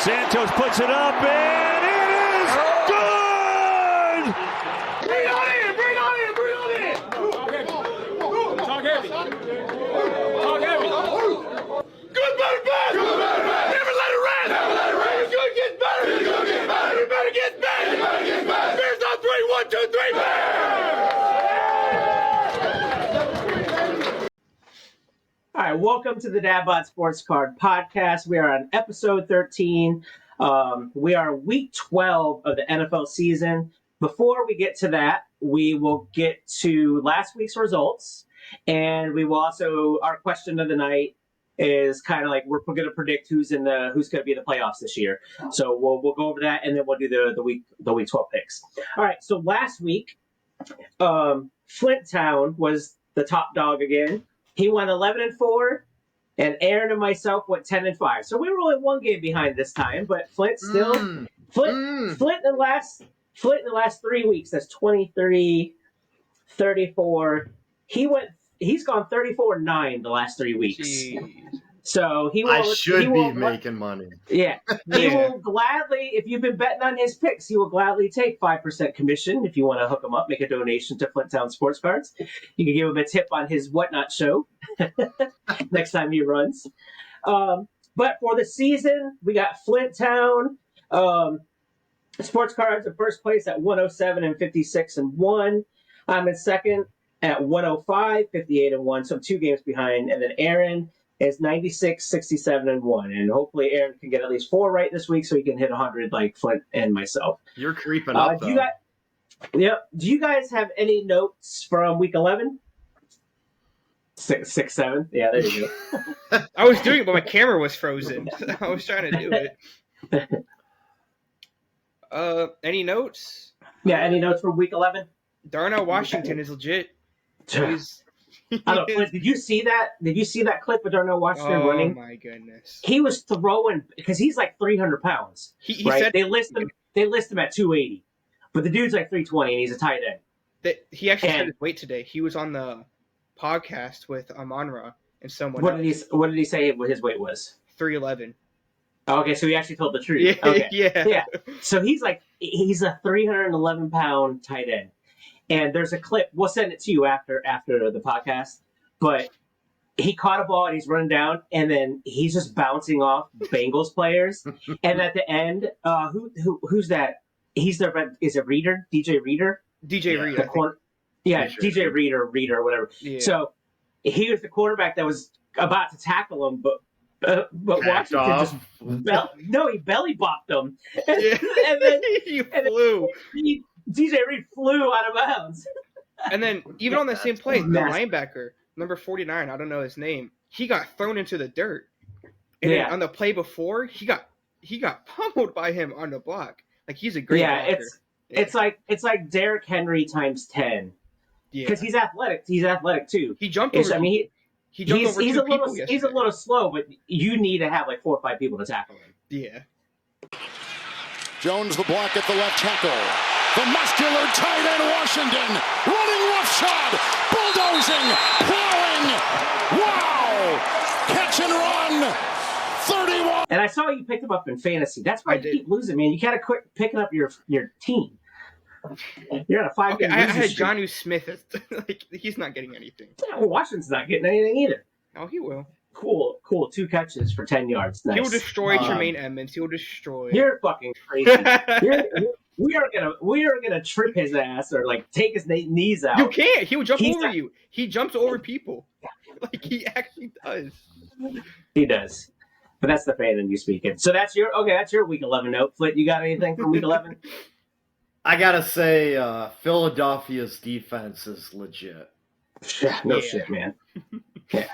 Santos puts it up, and it is good! Bring it on in! Bring it on in! Bring it on in! Talk heavy. Talk heavy. Good, better, bad! Good, better, bad! Never let it rest! Never let it rest! It's good, gets better! It's good, gets better! Everybody gets better! Everybody gets better! Bears on 3, 1, 2, 3, Bears! All right, welcome to the DadBot Sports Card Podcast. We are on episode 13. We are week 12 of the NFL season. Before we get to that, we will get to last week's results, and we will also, our question of the night is kind of like we're going to predict who's going to be in the playoffs this year. So we'll go over that, and then we'll do the week 12 picks. All right, so last week, Flinttown was the top dog again. He went 11-4, and Aaron and myself went 10-5. So we were only one game behind this time, but Flint still Flint in the last 3 weeks. That's 23, 34. He's gone 34-9 the last 3 weeks. Jeez. So I should be making money. Yeah. He will gladly, if you've been betting on his picks, he will gladly take 5% commission if you want to hook him up, make a donation to Flinttown Sportscards. You can give him a tip on his Whatnot show next time he runs. But for the season, we got Flinttown Sports Cards in first place at 107-56-1. I'm in second at 105-58-1, so 2 games behind. And then Aaron is 96-67-1, and hopefully Aaron can get at least 4 right this week so he can hit 100 like Flint and myself. You're creeping up, Do you guys have any notes from week 11? 6, 7. Yeah, there you go. I was doing it, but my camera was frozen. I was trying to do it. Any notes? Yeah, any notes from week 11? Darnell Washington is legit. I don't know, Flint, did you see that? Did you see that clip of Darnell Washington running? Oh my goodness! He was throwing because he's like 300 pounds. He right? said they list him at 280, but the dude's like 320 and he's a tight end. He actually said his weight today. He was on the podcast with Amonra and someone. What did he say his weight was? 311. Okay, so he actually told the truth. Yeah, okay. yeah. So he's a 311 pound tight end. And there's a clip. We'll send it to you after the podcast. But he caught a ball and he's running down, and then he's just bouncing off Bengals players. And at the end, who's that? Is it Reader? DJ Reader? DJ Reader. DJ Reader, whatever. Yeah. So he was the quarterback that was about to tackle him, but Washington he belly bopped him. And then he flew. DJ Reed flew out of bounds. And then, even on the same play, the linebacker, number 49, I don't know his name, he got thrown into the dirt. And then on the play before, he got pummeled by him on the block. Like, he's a great blocker. It's like Derrick Henry times 10. Yeah. Because he's athletic. He's athletic, too. He jumped over He jumped over two people yesterday. He's a little slow, but you need to have like 4 or 5 people to tackle him. Yeah. Jones the block at the left tackle. The muscular tight end Washington running roughshod, bulldozing, plowing. Wow! Catch and run. 31. And I saw you picked him up in fantasy. That's why you keep losing, man. You gotta quit picking up your team. You're on a 5-game I had Jonnu Smith. Like, he's not getting anything. Yeah, well, Washington's not getting anything either. Oh, he will. Cool. 2 catches for 10 yards. Nice. He will destroy Tremaine Edmonds. He will destroy. You're fucking crazy. We are gonna trip his ass or like take his knees out. You can't. He will jump over you. He jumps over people. Like, he actually does. He does. But that's the fan in you speaking. So that's your week 11 note. Flint, you got anything from week 11? I gotta say, Philadelphia's defense is legit. No shit, man. Yeah.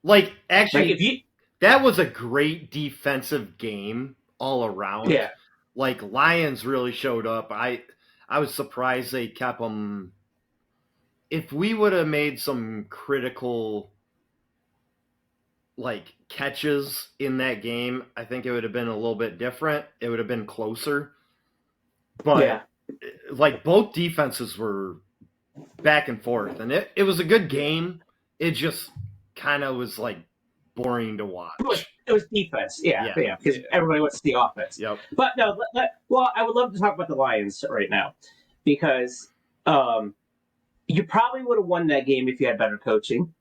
Like, actually, that was a great defensive game all around. Yeah. Like, Lions really showed up. I was surprised they kept them. If we would have made some critical, like, catches in that game, I think it would have been a little bit different. It would have been closer. But, like, both defenses were back and forth. And it was a good game. It just kind of was, like, boring to watch. It was defense, yeah, because everybody wants to see offense. Yep. But no, I would love to talk about the Lions right now because you probably would have won that game if you had better coaching.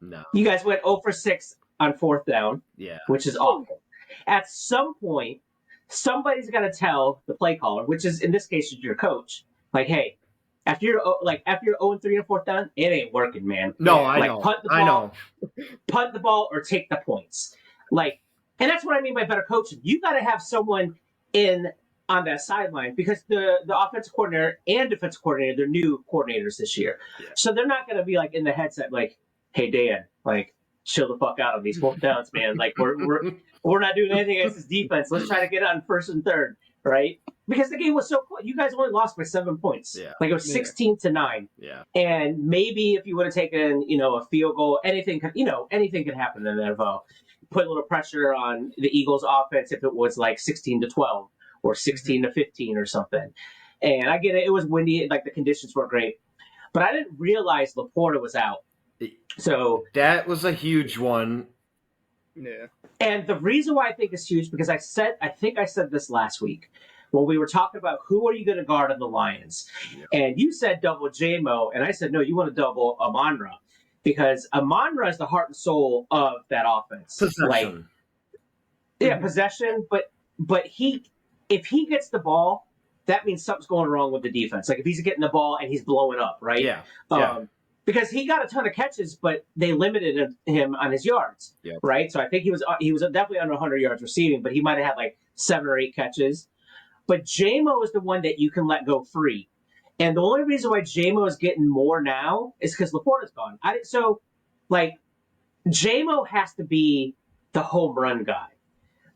No. You guys went 0 for 6 on 4th down, which is awful. At some point, somebody's got to tell the play caller, which is in this case is your coach, like, hey, after you're 0 3 on 4th down, it ain't working, man. No, I know. Punt the ball or take the points. Like, and that's what I mean by better coaching. You got to have someone in on that sideline because the offensive coordinator and defensive coordinator, they're new coordinators this year, so they're not going to be like in the headset like, hey Dan, like chill the fuck out on these 4th downs, man. Like we're not doing anything against this defense. Let's try to get it on 1st and 3rd, right? Because the game was so close. You guys only lost by 7 points. Yeah. Like it was 16-9. Yeah. And maybe if you would have taken, a field goal, anything could happen in the NFL. Put a little pressure on the Eagles offense if it was like 16-12 or 16-15 or something. And I get it. It was windy. Like the conditions weren't great, but I didn't realize Laporta was out. So that was a huge one. Yeah. And the reason why I think it's huge, because I think I said this last week when we were talking about who are you going to guard on the Lions. Yeah. And you said double J-Mo, and I said, no, you want to double Amon-Ra. Because Amon-Ra is the heart and soul of that offense. Possession. Possession, but if he gets the ball, that means something's going wrong with the defense. Like if he's getting the ball and he's blowing up, right? Yeah. Because he got a ton of catches, but they limited him on his yards, right? So I think he was definitely under 100 yards receiving, but he might have had like 7 or 8 catches. But J-Mo is the one that you can let go free. And the only reason why J-Mo is getting more now is because Laporta's gone. J-Mo has to be the home run guy.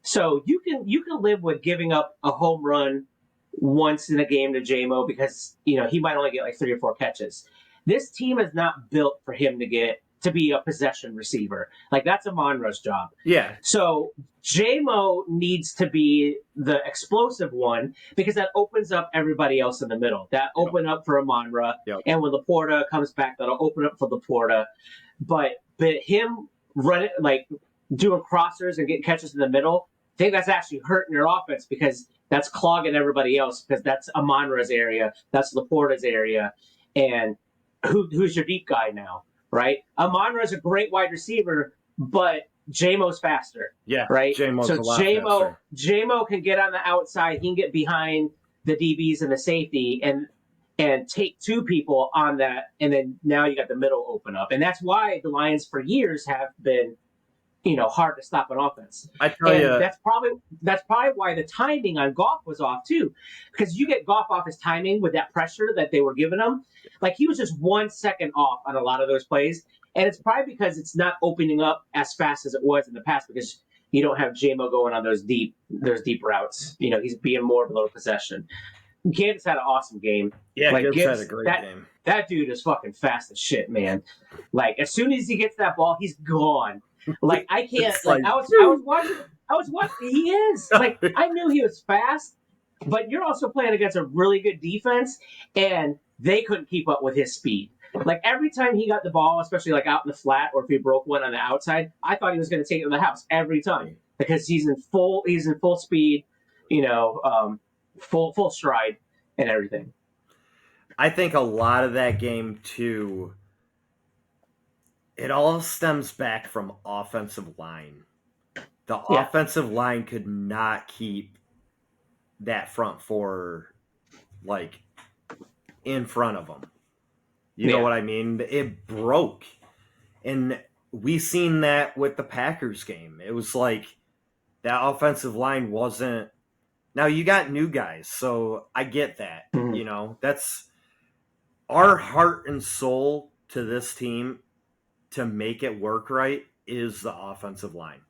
So you can live with giving up a home run once in a game to J-Mo because, he might only get like 3 or 4 catches. This team is not built for him to be a possession receiver. Like that's Amon-Ra's job. Yeah. So J-Mo needs to be the explosive one because that opens up everybody else in the middle. That open up for Amon-Ra. Yep. And when Laporta comes back, that'll open up for Laporta. But him running, like doing crossers and getting catches in the middle, I think that's actually hurting your offense because that's clogging everybody else because that's Amon-Ra's area. That's Laporta's area. And who's your deep guy now, right? Amon-Ra is a great wide receiver, but J-Mo's faster. Yeah, right. J-Mo's a lot faster. J-Mo can get on the outside. He can get behind the DBs and the safety and take 2 people on that, and then now you got the middle open up, and that's why the Lions for years have been, hard to stop an offense. I tell you, that's probably why the timing on Goff was off too, because you get Goff off his timing with that pressure that they were giving him. Like he was just 1 second off on a lot of those plays, and it's probably because it's not opening up as fast as it was in the past because you don't have J-Mo going on those deep routes. He's being more of a little possession. Gibbs had an awesome game. Yeah, Gibbs had a great game. That dude is fucking fast as shit, man. Like as soon as he gets that ball, he's gone. Like I can't. I was watching. He is. Like I knew he was fast, but you're also playing against a really good defense, and they couldn't keep up with his speed. Like every time he got the ball, especially like out in the flat, or if he broke one on the outside, I thought he was going to take it to the house every time because he's in full speed, full stride and everything. I think a lot of that game too. It all stems back from offensive line. The offensive line could not keep that front 4 like in front of them. You know what I mean? It broke. And we seen that with the Packers game. It was like that offensive line wasn't. Now you got new guys, so I get that. Mm-hmm. That's our heart and soul to this team. To make it work right is the offensive line.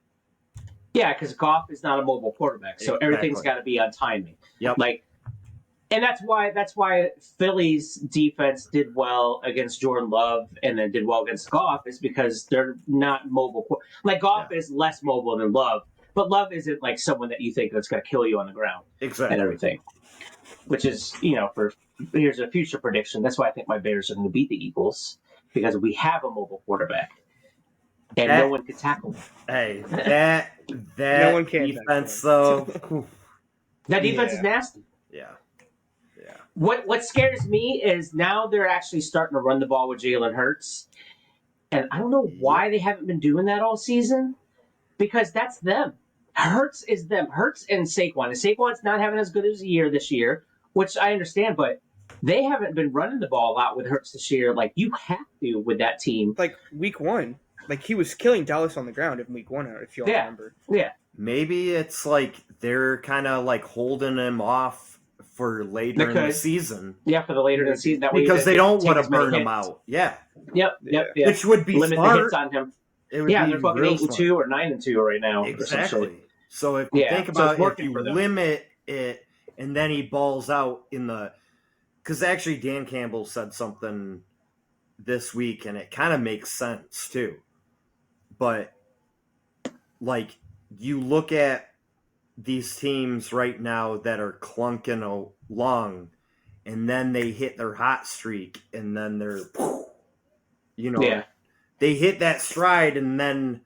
Yeah, because Goff is not a mobile quarterback, so everything's got to be on timing. Yep. And that's why Philly's defense did well against Jordan Love and then did well against Goff is because they're not mobile. Like Goff is less mobile than Love, but Love isn't like someone that you think that's going to kill you on the ground. Exactly. And everything. Which is, here's a future prediction. That's why I think my Bears are going to beat the Eagles because we have a mobile quarterback. and no one could tackle him. Hey, that No one can defense though. That defense is nasty. Yeah. What scares me is now they're actually starting to run the ball with Jalen Hurts, and I don't know why they haven't been doing that all season, because that's them. Hurts is them. Hurts and Saquon. And Saquon's not having as good as a year this year, which I understand, but they haven't been running the ball a lot with Hurts this year. Like, you have to with that team. Like week 1, like he was killing Dallas on the ground in week 1, if you all remember. Yeah. Maybe it's like they're kind of like holding him off for later in the season. Yeah, for the later in the season. That because they don't want to burn him out. Yeah. Yep. Which would be limit smart. the hits on him. They're fucking 8-2 or 9-2 right now. Exactly. So if you think about if you limit it and then he balls out in the... Because actually Dan Campbell said something this week and it kind of makes sense too. But like you look at these teams right now that are clunking along and then they hit their hot streak and then they're, they hit that stride and then,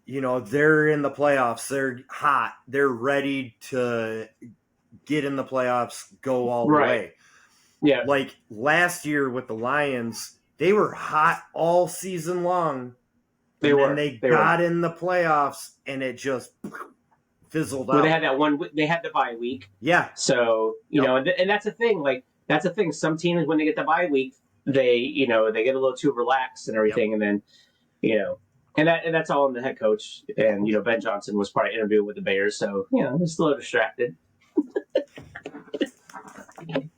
they're in the playoffs. They're hot. They're ready to get in the playoffs, go all the way. Yeah. Like last year with the Lions, they were hot all season long. They got in the playoffs and it just fizzled out. They had they had the bye week. Yeah. So, and that's the thing. Like, that's the thing. Some teams, when they get the bye week, they get a little too relaxed and everything. And then, and that's all on the head coach. And, Ben Johnson was probably interviewing with the Bears. So, just a little distracted.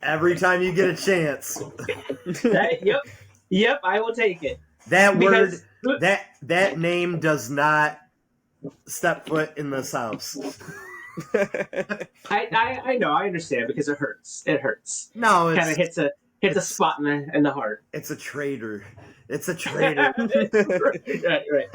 Every time you get a chance. Yep, I will take it. That word, that name does not step foot in this house. I know, I understand, because it hurts. It hurts. No, it kind of hits a spot in the heart. It's a traitor. It's a traitor. Right.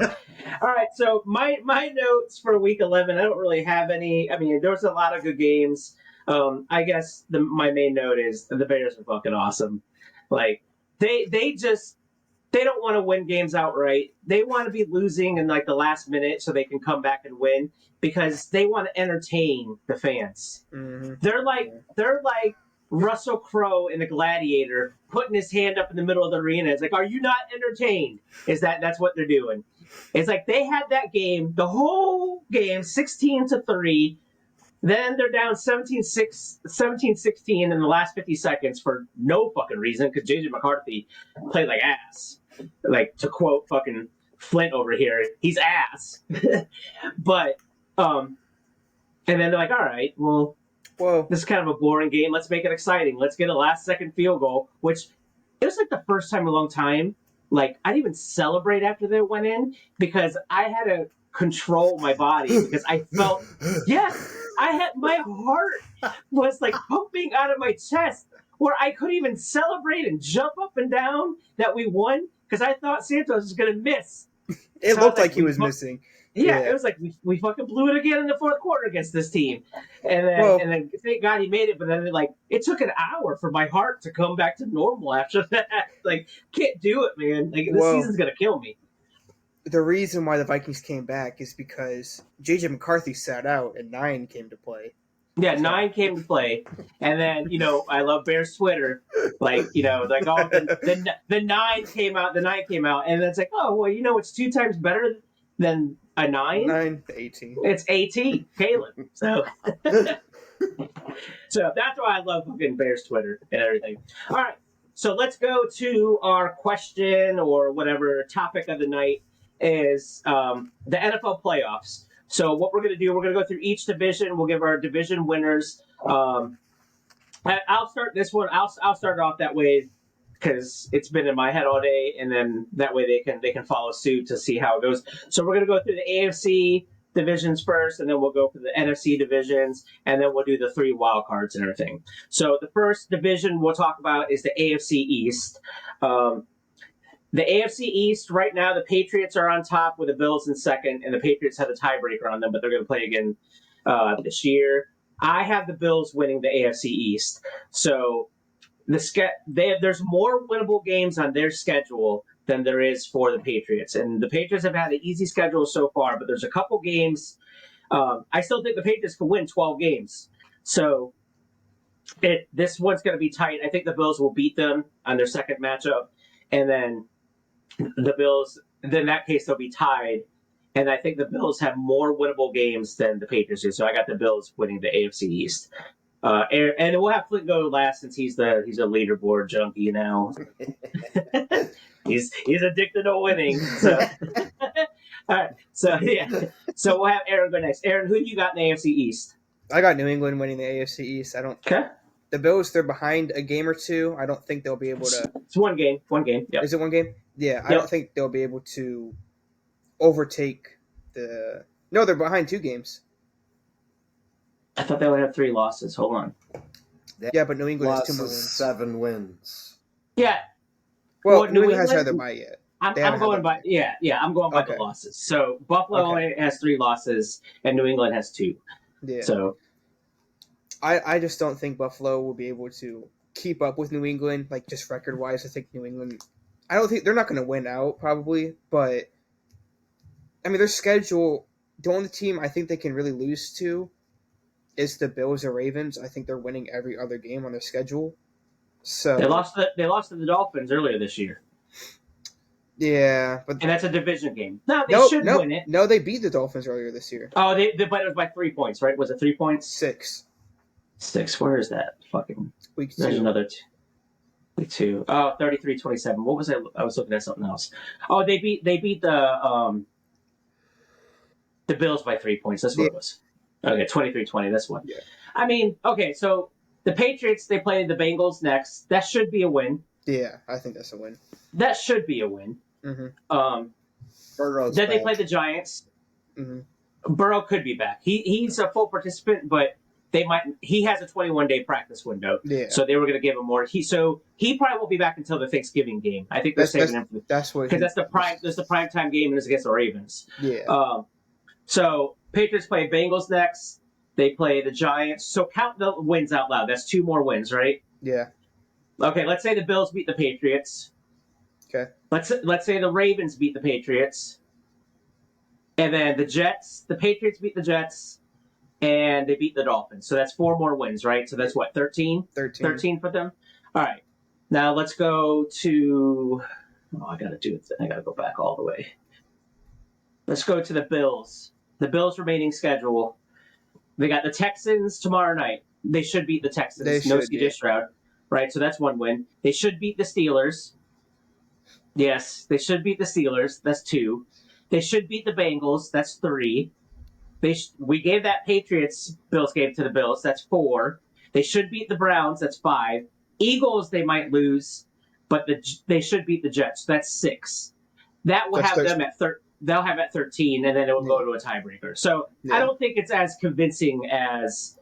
All right. So my notes for week 11, I don't really have any. I mean, there was a lot of good games. I guess my main note is the Bears are fucking awesome. Like they don't want to win games outright. They want to be losing in like the last minute so they can come back and win, because they want to entertain the fans. Mm-hmm. They're like Russell Crowe in The Gladiator, putting his hand up in the middle of the arena. It's like, are you not entertained? That's what they're doing. It's like they had that game, the whole game, 16-3. Then they're down 17-16 in the last 50 seconds for no fucking reason, because J.J. McCarthy played like ass. Like, to quote fucking Flint over here, he's ass. But, and then they're like, all right, well, this is kind of a boring game. Let's make it exciting. Let's get a last-second field goal, which it was like the first time in a long time. Like, I didn't even celebrate after they went in, because I had to control my body, because I felt, my heart was like pumping out of my chest, where I couldn't even celebrate and jump up and down that we won, because I thought Santos was going to miss. It looked like he was missing. Yeah, it was like we fucking blew it again in the fourth quarter against this team, and then thank God he made it. But then it took an hour for my heart to come back to normal after that. Like, can't do it, man. Like, this season's gonna kill me. The reason why the Vikings came back is because J.J. McCarthy sat out and 9 came to play. Yeah, 9 came to play, and then I love Bears Twitter, like the 9 came out. The 9 came out, and it's like, oh well, it's 2 times better than a 9. 9 to 18. It's 18, Caleb. So, so that's why I love fucking Bears Twitter and everything. All right, so let's go to our question or whatever topic of the night is the NFL playoffs. So what we're going to do, we're going to go through each division. We'll give our division winners. I'll start this one. I'll start it off that way, because it's been in my head all day, and then that way they can follow suit to see how it goes. So we're going to go through the AFC divisions first, and then we'll go for the NFC divisions, and then we'll do the 3 wild cards and everything. So the first division we'll talk about is the AFC East. The AFC East, right now, the Patriots are on top with the Bills in second, and the Patriots have a tiebreaker on them, but they're going to play again this year. I have the Bills winning the AFC East. So there's more winnable games on their schedule than there is for the Patriots. And the Patriots have had an easy schedule so far, but there's a couple games. I still think the Patriots can win 12 games. So this one's going to be tight. I think the Bills will beat them on their second matchup. And then the Bills, in that case, they'll be tied. And I think the Bills have more winnable games than the Patriots do. So I got the Bills winning the AFC East. And we'll have Flint go last since he's a leaderboard junkie now. he's addicted to winning. So. All right. So we'll have Aaron go next. Aaron, who do you got in the AFC East? I got New England winning the AFC East. Okay. The Bills, they're behind a game or two. I don't think they'll be able to. It's one game. Yep. Is it one game? Yeah. Yep. I don't think they'll be able to overtake the. No, they're behind 2 games. I thought they only have 3 losses. Hold on. Yeah, but New England has 2 more wins. 7 wins. Yeah. Well, New England hasn't had their bye yet. I'm going by I'm going by the losses. So Buffalo only has 3 losses, and New England has 2. Yeah. So I just don't think Buffalo will be able to keep up with New England, like just record wise. I think New England. I don't think they're not going to win out probably, but I mean their schedule. The only team I think they can really lose to is the Bills or Ravens. I think they're winning every other game on their schedule. So they lost to the Dolphins earlier this year. Yeah, and that's a division game. No, they should win it. No, they beat the Dolphins earlier this year. Oh, but it was by 3 points, right? Was it 3 points? 6. Where is that? Fucking week 2. There's another week 2. Oh, 33-27. What was I was looking at something else. Oh, they beat the Bills by 3 points. That's what it was. Okay, 23-20. That's one. Yeah. I mean, okay, so the Patriots, they play the Bengals next. That should be a win. Yeah, I think that's a win. That should be a win. Mm-hmm. Then they play the Giants. Mm-hmm. Burrow could be back. He's a full participant, but he has a 21-day practice window. Yeah. So they were going to give him more. He probably won't be back until the Thanksgiving game. I think they're saving him for that's what because that's the prime time game and it's against the Ravens. Yeah. So Patriots play Bengals next. They play the Giants. So count the wins out loud. That's 2 more wins, right? Yeah. Okay, let's say the Bills beat the Patriots. Okay. Let's say the Ravens beat the Patriots. And then the Patriots beat the Jets, and they beat the Dolphins. So that's 4 more wins, right? So that's what, 13? 13 for them? All right. Now let's go to... Oh, I got to do it. I got to go back all the way. Let's go to the Bills. The Bills' remaining schedule. They got the Texans tomorrow night. They should beat the Texans. No CJ Stroud. Right, so that's 1 win. They should beat the Steelers. Yes, they should beat the Steelers. That's 2. They should beat the Bengals. That's 3. We gave that Bills game to the Bills. That's 4. They should beat the Browns. That's 5. Eagles, they might lose, but they should beat the Jets. That's 6. That will have them at they'll have at 13, and then it will go to a tiebreaker. So I don't think it's as convincing as,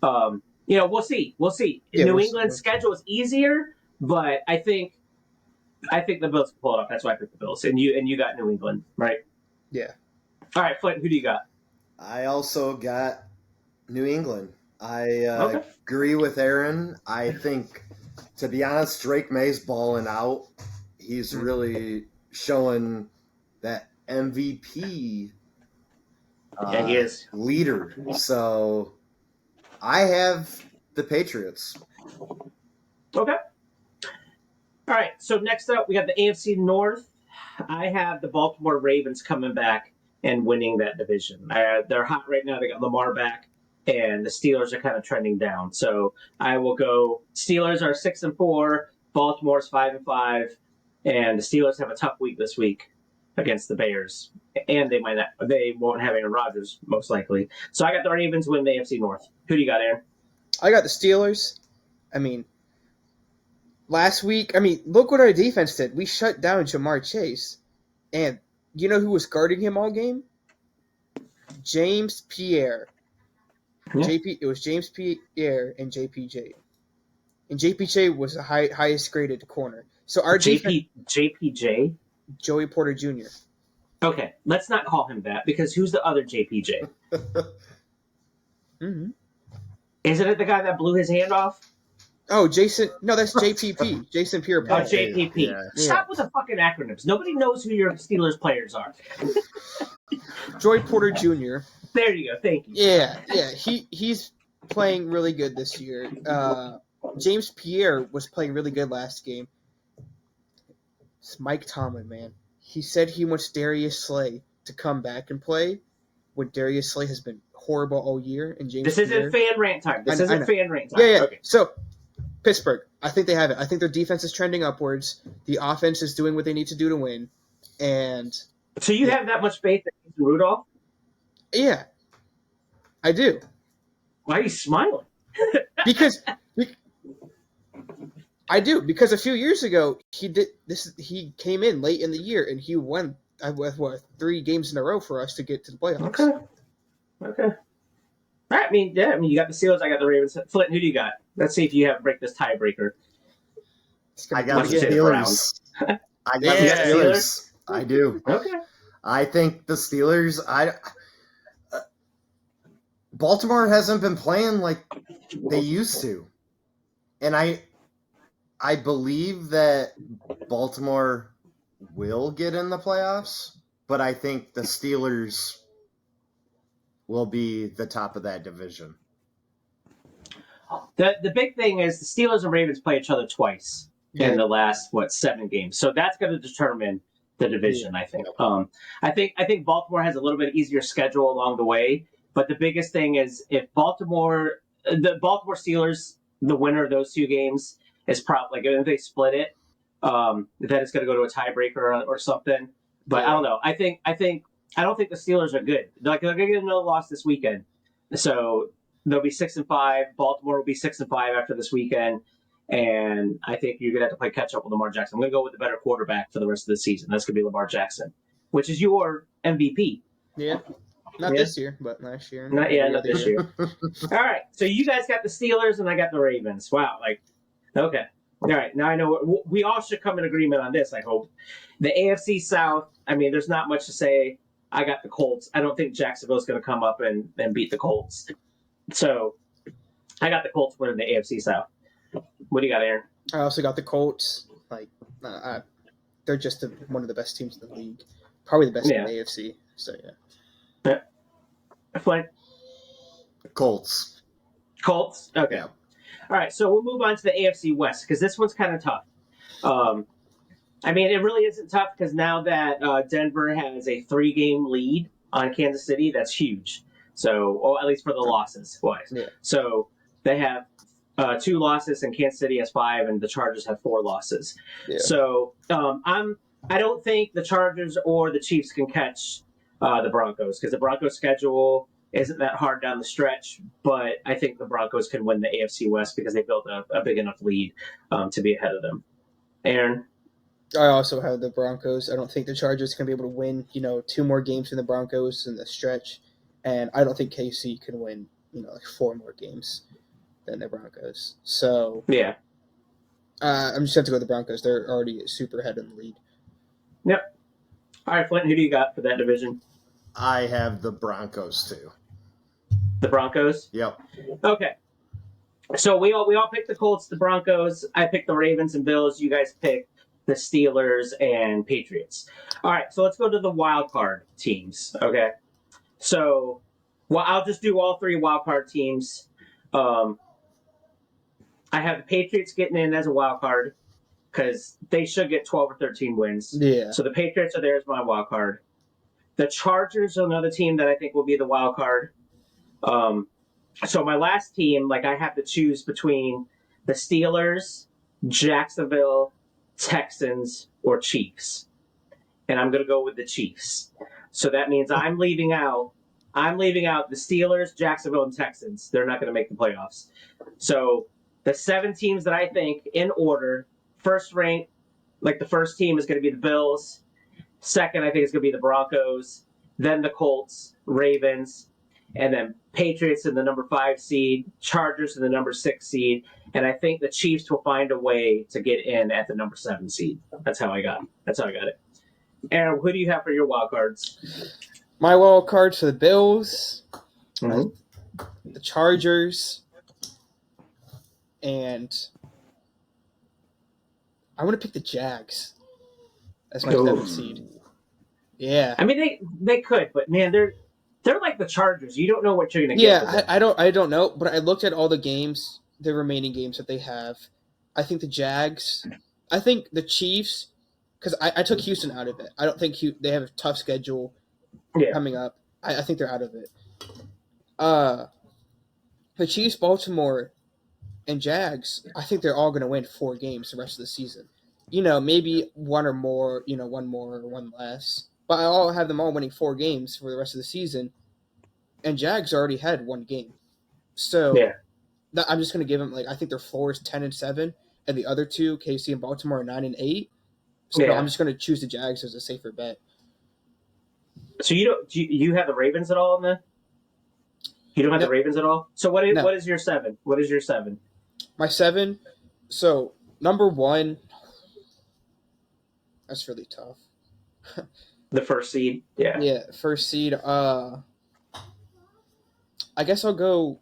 we'll see. We'll see. Yeah, New England's schedule is easier, but I think the Bills can pull it off. That's why I picked the Bills. And you got New England, right? Yeah. All right, Flint, who do you got? I also got New England. I agree with Aaron. I think, to be honest, Drake May's balling out. He's really showing that MVP he is. leader. So I have the Patriots. Okay. All right, so next up, we got the AFC North. I have the Baltimore Ravens coming back and winning that division. They're hot right now. They got Lamar back, and the Steelers are kind of trending down. So I will go Steelers are 6-4, Baltimore's 5-5, and the Steelers have a tough week this week against the Bears. And they won't have Aaron Rodgers, most likely. So I got the Ravens win the AFC North. Who do you got, Aaron? I got the Steelers. I mean, last week, look what our defense did. We shut down Jamar Chase. And you know who was guarding him all game? James Pierre. Yeah. It was James Pierre and JPJ. And JPJ was the highest graded corner. So our JPJ? Joey Porter Jr. Okay, let's not call him that, because who's the other JPJ? Mm-hmm. Isn't it the guy that blew his hand off? Oh, Jason. No, that's JPP. Jason Pierre-Paul. Oh, JPP. Yeah. Stop with the fucking acronyms. Nobody knows who your Steelers players are. Joy Porter Jr. There you go. Thank you. Yeah. He's playing really good this year. James Pierre was playing really good last game. It's Mike Tomlin, man. He said he wants Darius Slay to come back and play when Darius Slay has been horrible all year. And James This Pierre, isn't fan rant time. This isn't fan rant time. Yeah. Okay. So, Pittsburgh, I think they have it. I think their defense is trending upwards. The offense is doing what they need to do to win. And So you have that much faith in Rudolph? yeah, I do. Why are you smiling? Because I do. Because a few years ago he did this. He came in late in the year and he won with 3 games in a row for us to get to the playoffs. Okay. I mean, you got the Steelers, I got the Ravens. Flint, who do you got? Let's see if you have break this tiebreaker. I got the Let's get Steelers. I got the Yeah. Steelers. I do. Okay. I think the Steelers. Baltimore hasn't been playing like they used to, and I believe that Baltimore will get in the playoffs, but I think the Steelers will be the top of that division. The big thing is the Steelers and Ravens play each other twice in the last 7 games, so that's going to determine the division. I think. I think Baltimore has a little bit easier schedule along the way, but the biggest thing is if the Baltimore Steelers, the winner of those 2 games is probably if they split it, then it's going to go to a tiebreaker or something. But I don't know. I don't think the Steelers are good. They're going to get another loss this weekend, so they'll be 6-5. Baltimore will be 6-5 after this weekend, and I think you're going to have to play catch up with Lamar Jackson. I'm going to go with the better quarterback for the rest of the season. That's going to be Lamar Jackson, which is your MVP. Yeah. Not this year, but last year. Not this year. All right, so you guys got the Steelers, and I got the Ravens. Wow, okay. All right, now I know we all should come in agreement on this, I hope. The AFC South, I mean, there's not much to say. I got the Colts. I don't think Jacksonville's going to come up and beat the Colts. So I got the Colts winning the AFC South. What do you got, Aaron? I also got the Colts. They're just one of the best teams in the league. Probably the best in the AFC. So, yeah. Flint? Colts. Colts? Okay. Yeah. All right, so we'll move on to the AFC West because this one's kind of tough. I mean, it really isn't tough because now that Denver has a 3-game lead on Kansas City, that's huge. So, or at least for the losses wise. Yeah. So they have 2 losses, and Kansas City has 5, and the Chargers have 4 losses. Yeah. So I don't think the Chargers or the Chiefs can catch the Broncos because the Broncos' schedule isn't that hard down the stretch. But I think the Broncos can win the AFC West because they built a big enough lead to be ahead of them. Aaron? I also have the Broncos. I don't think the Chargers can be able to win, 2 more games than the Broncos in the stretch. And I don't think KC can win, 4 more games than the Broncos. So, yeah. I'm just going to go with the Broncos. They're already super ahead in the lead. Yep. All right, Flint, who do you got for that division? I have the Broncos, too. The Broncos? Yep. Okay. So we all picked the Colts, the Broncos. I picked the Ravens and Bills. You guys picked the Steelers and Patriots. All right, so let's go to the wild card teams, okay? So, I'll just do all 3 wild card teams. I have the Patriots getting in as a wild card because they should get 12 or 13 wins. Yeah. So the Patriots are there as my wild card. The Chargers are another team that I think will be the wild card. So my last team, I have to choose between the Steelers, Jacksonville, Texans, or Chiefs. And I'm going to go with the Chiefs. So that means I'm leaving out the Steelers, Jacksonville, and Texans. They're not going to make the playoffs. So the 7 teams that I think in order, first ranked, the first team is going to be the Bills. Second, I think it's going to be the Broncos. Then the Colts, Ravens, and then Patriots in the number 5 seed, Chargers in the number 6 seed, and I think the Chiefs will find a way to get in at the number 7 seed. That's how I got it. Aaron, who do you have for your wild cards? My wild cards for the Bills, Mm-hmm. the Chargers, and I want to pick the Jags as my 7th seed. Yeah. I mean, they could, but man, they're like the Chargers. You don't know what you're going to get. Yeah, I don't know, but I looked at all the remaining games that they have. I think the Jags, I think the Chiefs, because I took Houston out of it. I don't think they have a tough schedule coming up. I think they're out of it. The Chiefs, Baltimore, and Jags, I think they're all going to win 4 games the rest of the season. Maybe one or more, one more or one less. But I'll have them all winning 4 games for the rest of the season. And Jags already had 1 game. So I'm just going to give them, I think their floor is 10-7, and the other 2, KC and Baltimore, are 9-8. So I'm just going to choose the Jags as a safer bet. So you have the Ravens at all in the? You don't have the Ravens at all? So what is your 7? What is your 7? My 7, so number 1, that's really tough. The first seed? Yeah. Yeah, first seed. I guess I'll go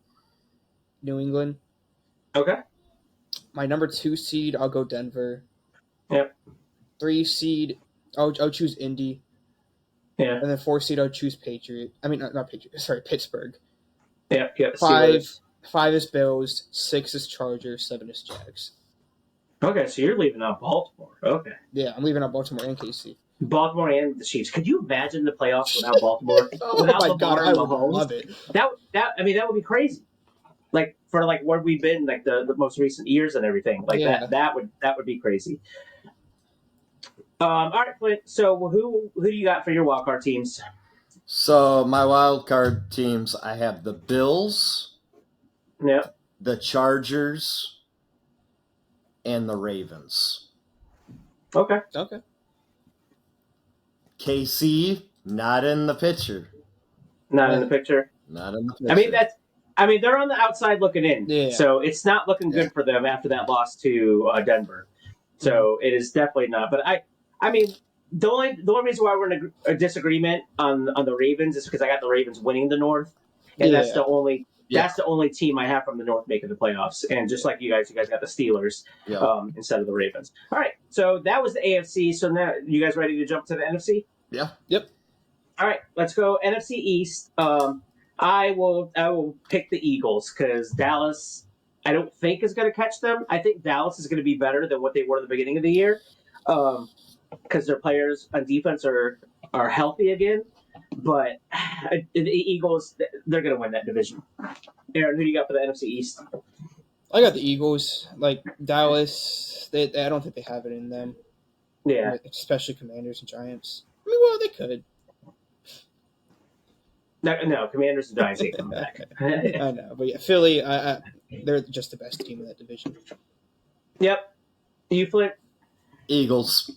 New England. Okay. My number 2 seed, I'll go Denver. Yep. 3 seed, I'll choose Indy. Yeah. And then 4 seed, I'll choose Pittsburgh. Yep. 5 is Bills, 6 is Chargers, 7 is Jags. Okay, so you're leaving out Baltimore. Okay. Yeah, I'm leaving out Baltimore and KC. Baltimore and the Chiefs. Could you imagine the playoffs without Baltimore? Without my Lamar God, and I would Mahomes? love it. That would be crazy. For where we've been, the most recent years and everything. That would be crazy. All right, Flint. So who do you got for your wildcard teams? So my wildcard teams, I have the Bills, the Chargers, and the Ravens. Okay. KC, not in the picture. Not in the picture. Not in the picture. They're on the outside looking in. Yeah. So it's not looking good for them after that loss to Denver. So it is definitely not. But the only reason why we're in a disagreement on the Ravens is because I got the Ravens winning the North, and that's the only team I have from the North making the playoffs. And just like you guys got the Steelers instead of the Ravens. All right, so that was the AFC. So now you guys ready to jump to the NFC? Yeah. Yep. All right, let's go NFC East. I will pick the Eagles because Dallas, I don't think is going to catch them. I think Dallas is going to be better than what they were at the beginning of the year. Because their players on defense are healthy again. But the Eagles, they're going to win that division. Aaron, who do you got for the NFC East? I got the Eagles. Dallas, I don't think they have it in them. Yeah. Especially Commanders and Giants. Well, they could. No, Commanders and Giants ain't coming back. I know. But yeah, Philly, they're just the best team in that division. Yep. You, Flint? Eagles.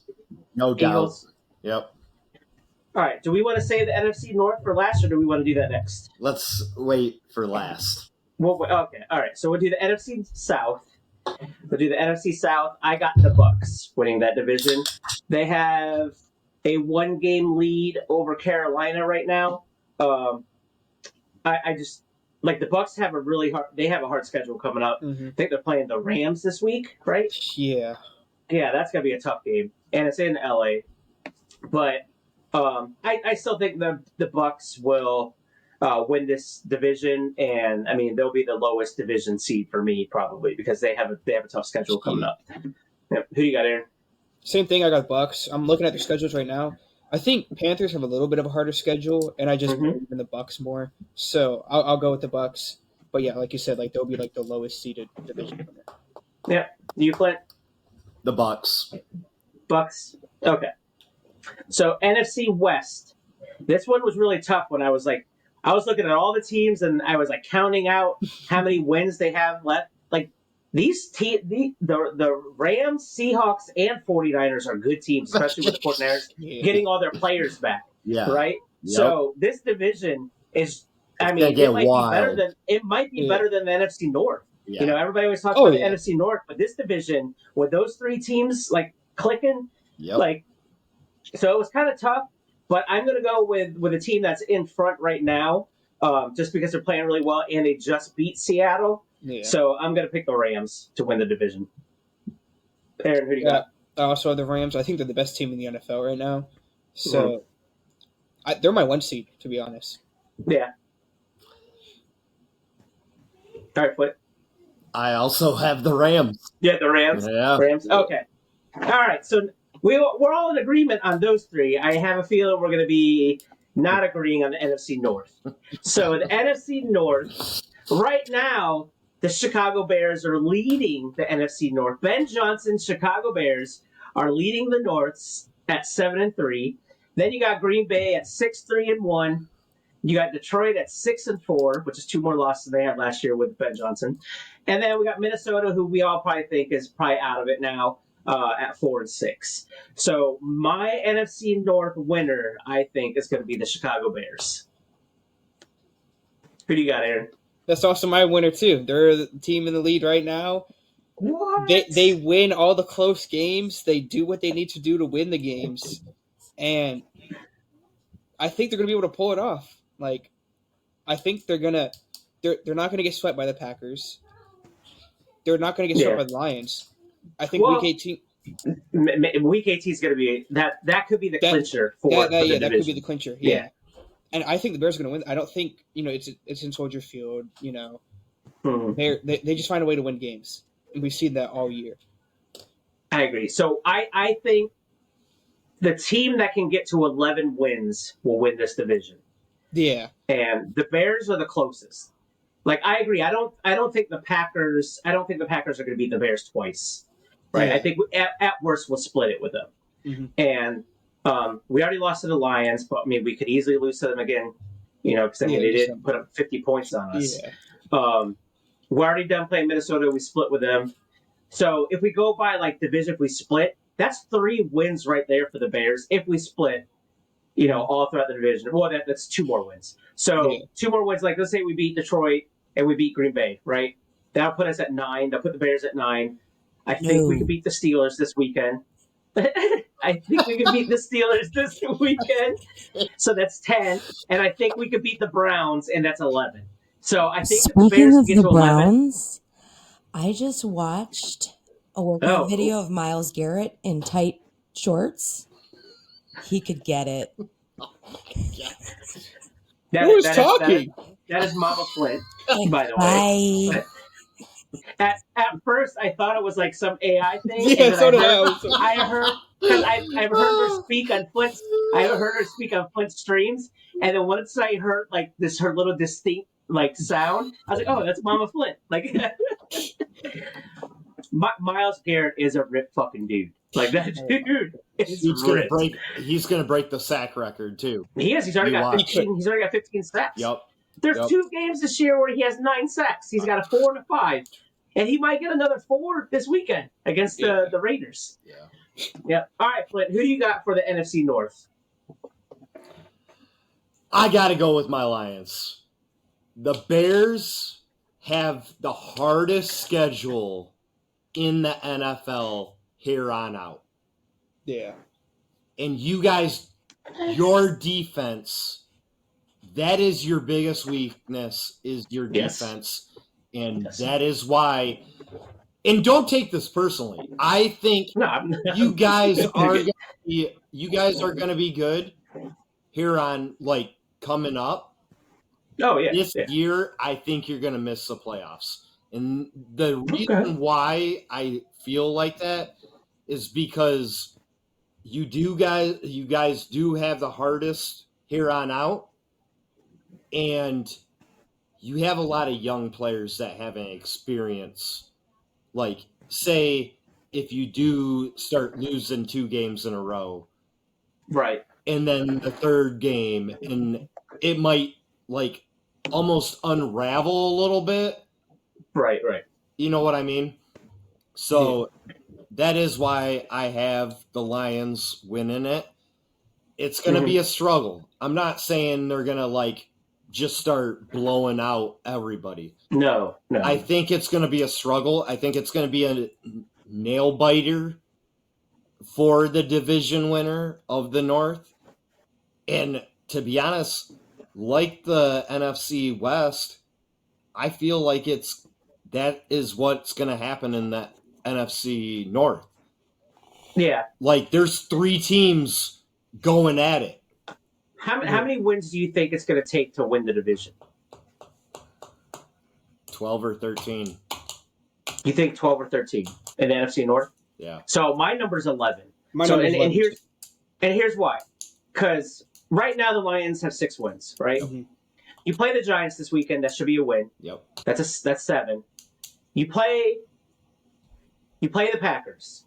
No doubt. Eagles. Yep. All right. Do we want to say the NFC North for last, or do we want to do that next? Let's wait for last. Okay. All right. So we'll do the NFC South. I got the Bucks winning that division. They have a 1-game lead over Carolina right now. I just the Bucks have a hard schedule coming up. Mm-hmm. I think they're playing the Rams this week, right? Yeah. Yeah, that's gonna be a tough game, and it's in LA. But I still think the Bucks will win this division, and they'll be the lowest division seed for me probably because they have a tough schedule coming up. Yep. Who do you got, Aaron? Same thing. I got Bucks. I'm looking at their schedules right now. I think Panthers have a little bit of a harder schedule, and I just believe in the Bucks more. So I'll go with the Bucks. But yeah, like you said, they'll be the lowest seeded division. Yeah. You, Flint? The Bucks. Bucks. Okay. So NFC West. This one was really tough when I was looking at all the teams and I was counting out how many wins they have left. The Rams, Seahawks, and 49ers are good teams, especially with the 49ers getting all their players back. Yeah. Right? Yep. So this division is it might be better than the NFC North. Yeah. Everybody always talks about the NFC North, but this division with those 3 teams clicking, so it was kind of tough. But I'm going to go with a team that's in front right now, just because they're playing really well and they just beat Seattle. Yeah. So I'm going to pick the Rams to win the division. Aaron, who do you got? I also have the Rams. I think they're the best team in the NFL right now. So they're my 1 seed, to be honest. Yeah. All right, Flint. I also have the Rams. Yeah, the Rams. Yeah. Rams. Okay. All right. So we're all in agreement on those three. I have a feeling we're going to be not agreeing on the NFC North. So the NFC North, right now, the Chicago Bears are leading the NFC North. Ben Johnson's Chicago Bears are leading the North at 7-3. Then you got Green Bay at 6-3-1. You got Detroit at 6-4, which is 2 more losses than they had last year with Ben Johnson. And then we got Minnesota, who we all probably think is probably out of it now, at 4-6. So my NFC North winner, I think, is going to be the Chicago Bears. Who do you got, Aaron? That's also my winner too. They're the team in the lead right now. What? They win all the close games. They do what they need to do to win the games, and I think they're going to be able to pull it off. Like, I think they're not going to get swept by the Packers. They're not going to get swept by the Lions. I think Week 18. Week 18 is going to be that could be the clincher for the division. That could be the clincher. Yeah. And I think the Bears are going to win. I don't think it's in Soldier Field. They just find a way to win games, and we've seen that all year. I agree. So I think the team that can get to 11 wins will win this division. Yeah. And the Bears are the closest. Like, I agree. I don't think the Packers are going to beat the Bears twice. Right? Yeah. I think at worst we'll split it with them. Mm-hmm. And we already lost to the Lions, but I mean we could easily lose to them again, because they didn't put up 50 points on us. Yeah. We're already done playing Minnesota. We split with them. So if we go by like division, if we split, that's 3 wins right there for the Bears. If we split, all throughout the division. Well, that's 2 more wins. So 2 more wins. Like, let's say we beat Detroit and we beat Green Bay, right? That'll put us at 9. That'll put the Bears at 9. I think we can beat the Steelers this weekend. I think we can beat the Steelers this weekend. So that's 10. And I think we could beat the Browns, and that's 11. So I think the Bears of get to the 11. Browns, I just watched a workout video of Myles Garrett in tight shorts. He could get it. Who's talking? That is Mama Flint, by the way. At first, I thought it was like some AI thing. Yeah, so did I. I've heard her speak on Flint's. I heard her speak on Flint's streams, and then once I heard like her little distinct like sound, I was like, "Oh, that's Mama Flint." Like, Myles Garrett is a ripped fucking dude. Like that dude is ripped. He's gonna break the sack record too. He is. He's already got 15. He's already got 15 sacks. Yep. There's 2 games this year where he has 9 sacks. He's got a 4 and a 5. And he might get another 4 this weekend against the Raiders. Yeah. All right, Flint, who do you got for the NFC North? I got to go with my Lions. The Bears have the hardest schedule in the NFL here on out. Yeah. And you guys, your defense, that is your biggest weakness, is your defense. And that is why, and don't take this personally, I think you guys are going to be good here on, like, coming up. Oh, yeah. This year, I think you're going to miss the playoffs. And the reason why I feel like that is because you guys do have the hardest here on out. And you have a lot of young players that haven't experienced, like, say, if you do start losing 2 games in a row. Right. And then the 3rd game, and it might, like, almost unravel a little bit. Right. You know what I mean? So that is why I have the Lions winning it. It's going to be a struggle. I'm not saying they're going to, like, just start blowing out everybody. No. I think it's going to be a struggle. I think it's going to be a nail biter for the division winner of the North. And to be honest, like the NFC West, I feel like that is what's going to happen in the NFC North. Yeah. Like, there's 3 teams going at it. How many wins do you think it's going to take to win the division? 12 or 13. You think 12 or 13 in the NFC North? Yeah. So my number's 11. My number's 11. And here's why. Because right now the Lions have 6 wins, right? Mhm. You play the Giants this weekend. That should be a win. Yep. That's 7. You play the Packers.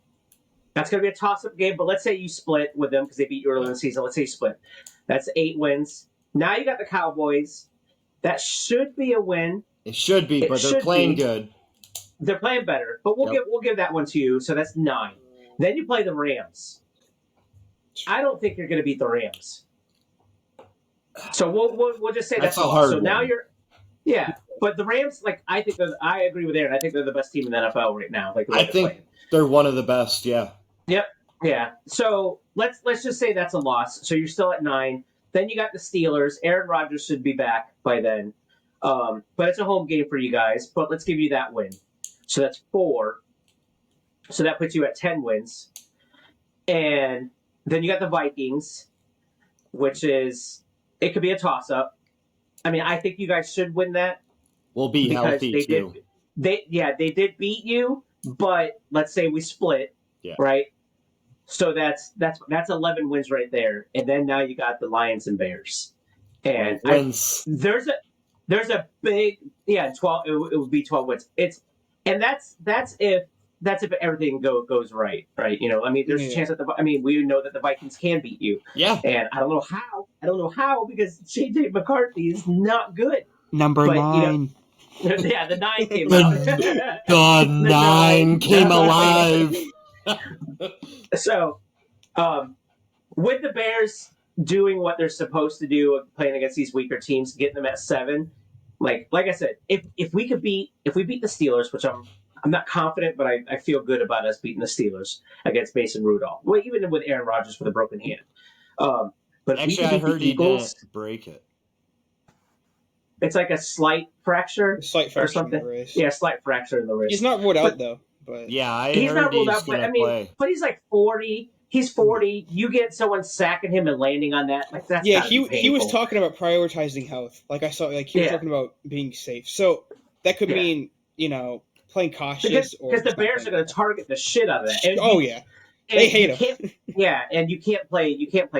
That's going to be a toss-up game, but let's say you split with them because they beat you early in the season. Let's say you split. That's 8 wins. Now you got the Cowboys. That should be a win. It should be, but they're playing good. They're playing better, but we'll give that one to you. So that's 9. Then you play the Rams. I don't think you're going to beat the Rams. So we'll just say that's a hard So one. now but the Rams, like I agree with Aaron. I think they're the best team in the NFL right now. Like I think they're one of the best. Yeah. Yep. Yeah. So let's just say that's a loss. So you're still at 9. Then you got the Steelers. Aaron Rodgers should be back by then. But it's a home game for you guys. But let's give you that win. So that's 4. So that puts you at 10 wins. And then you got the Vikings, which is it could be a toss-up. I mean, I think you guys should win that. We'll be healthy too. They did beat you, but let's say we split, yeah. Right? So that's 11 wins right there, and then now you got the Lions and Bears, and wins. There's a big 12. It would be 12 wins. That's if everything goes right. You know, I mean, there's a chance that we know that the Vikings can beat you. Yeah, and I don't know how because J.J. McCarthy is not good. Number 9. You know, yeah, the 9 came out. The 9 came alive. So, with the Bears doing what they're supposed to do, playing against these weaker teams, getting them at 7, like I said, if we beat the Steelers, which I'm not confident, but I feel good about us beating the Steelers against Mason Rudolph. Well, even with Aaron Rodgers with a broken hand. But actually, I heard he didn't break it. It's like a slight fracture, or something. In the wrist. Yeah, slight fracture in the wrist. He's not ruled out though. But yeah, he's not ruled out. But but he's like 40. He's 40. You get someone sacking him and landing on that, like that's he was talking about prioritizing health. Like I saw, like he was talking about being safe. So that could mean playing cautious because the Bears are going to target the shit out of that. And they hate him. And you can't play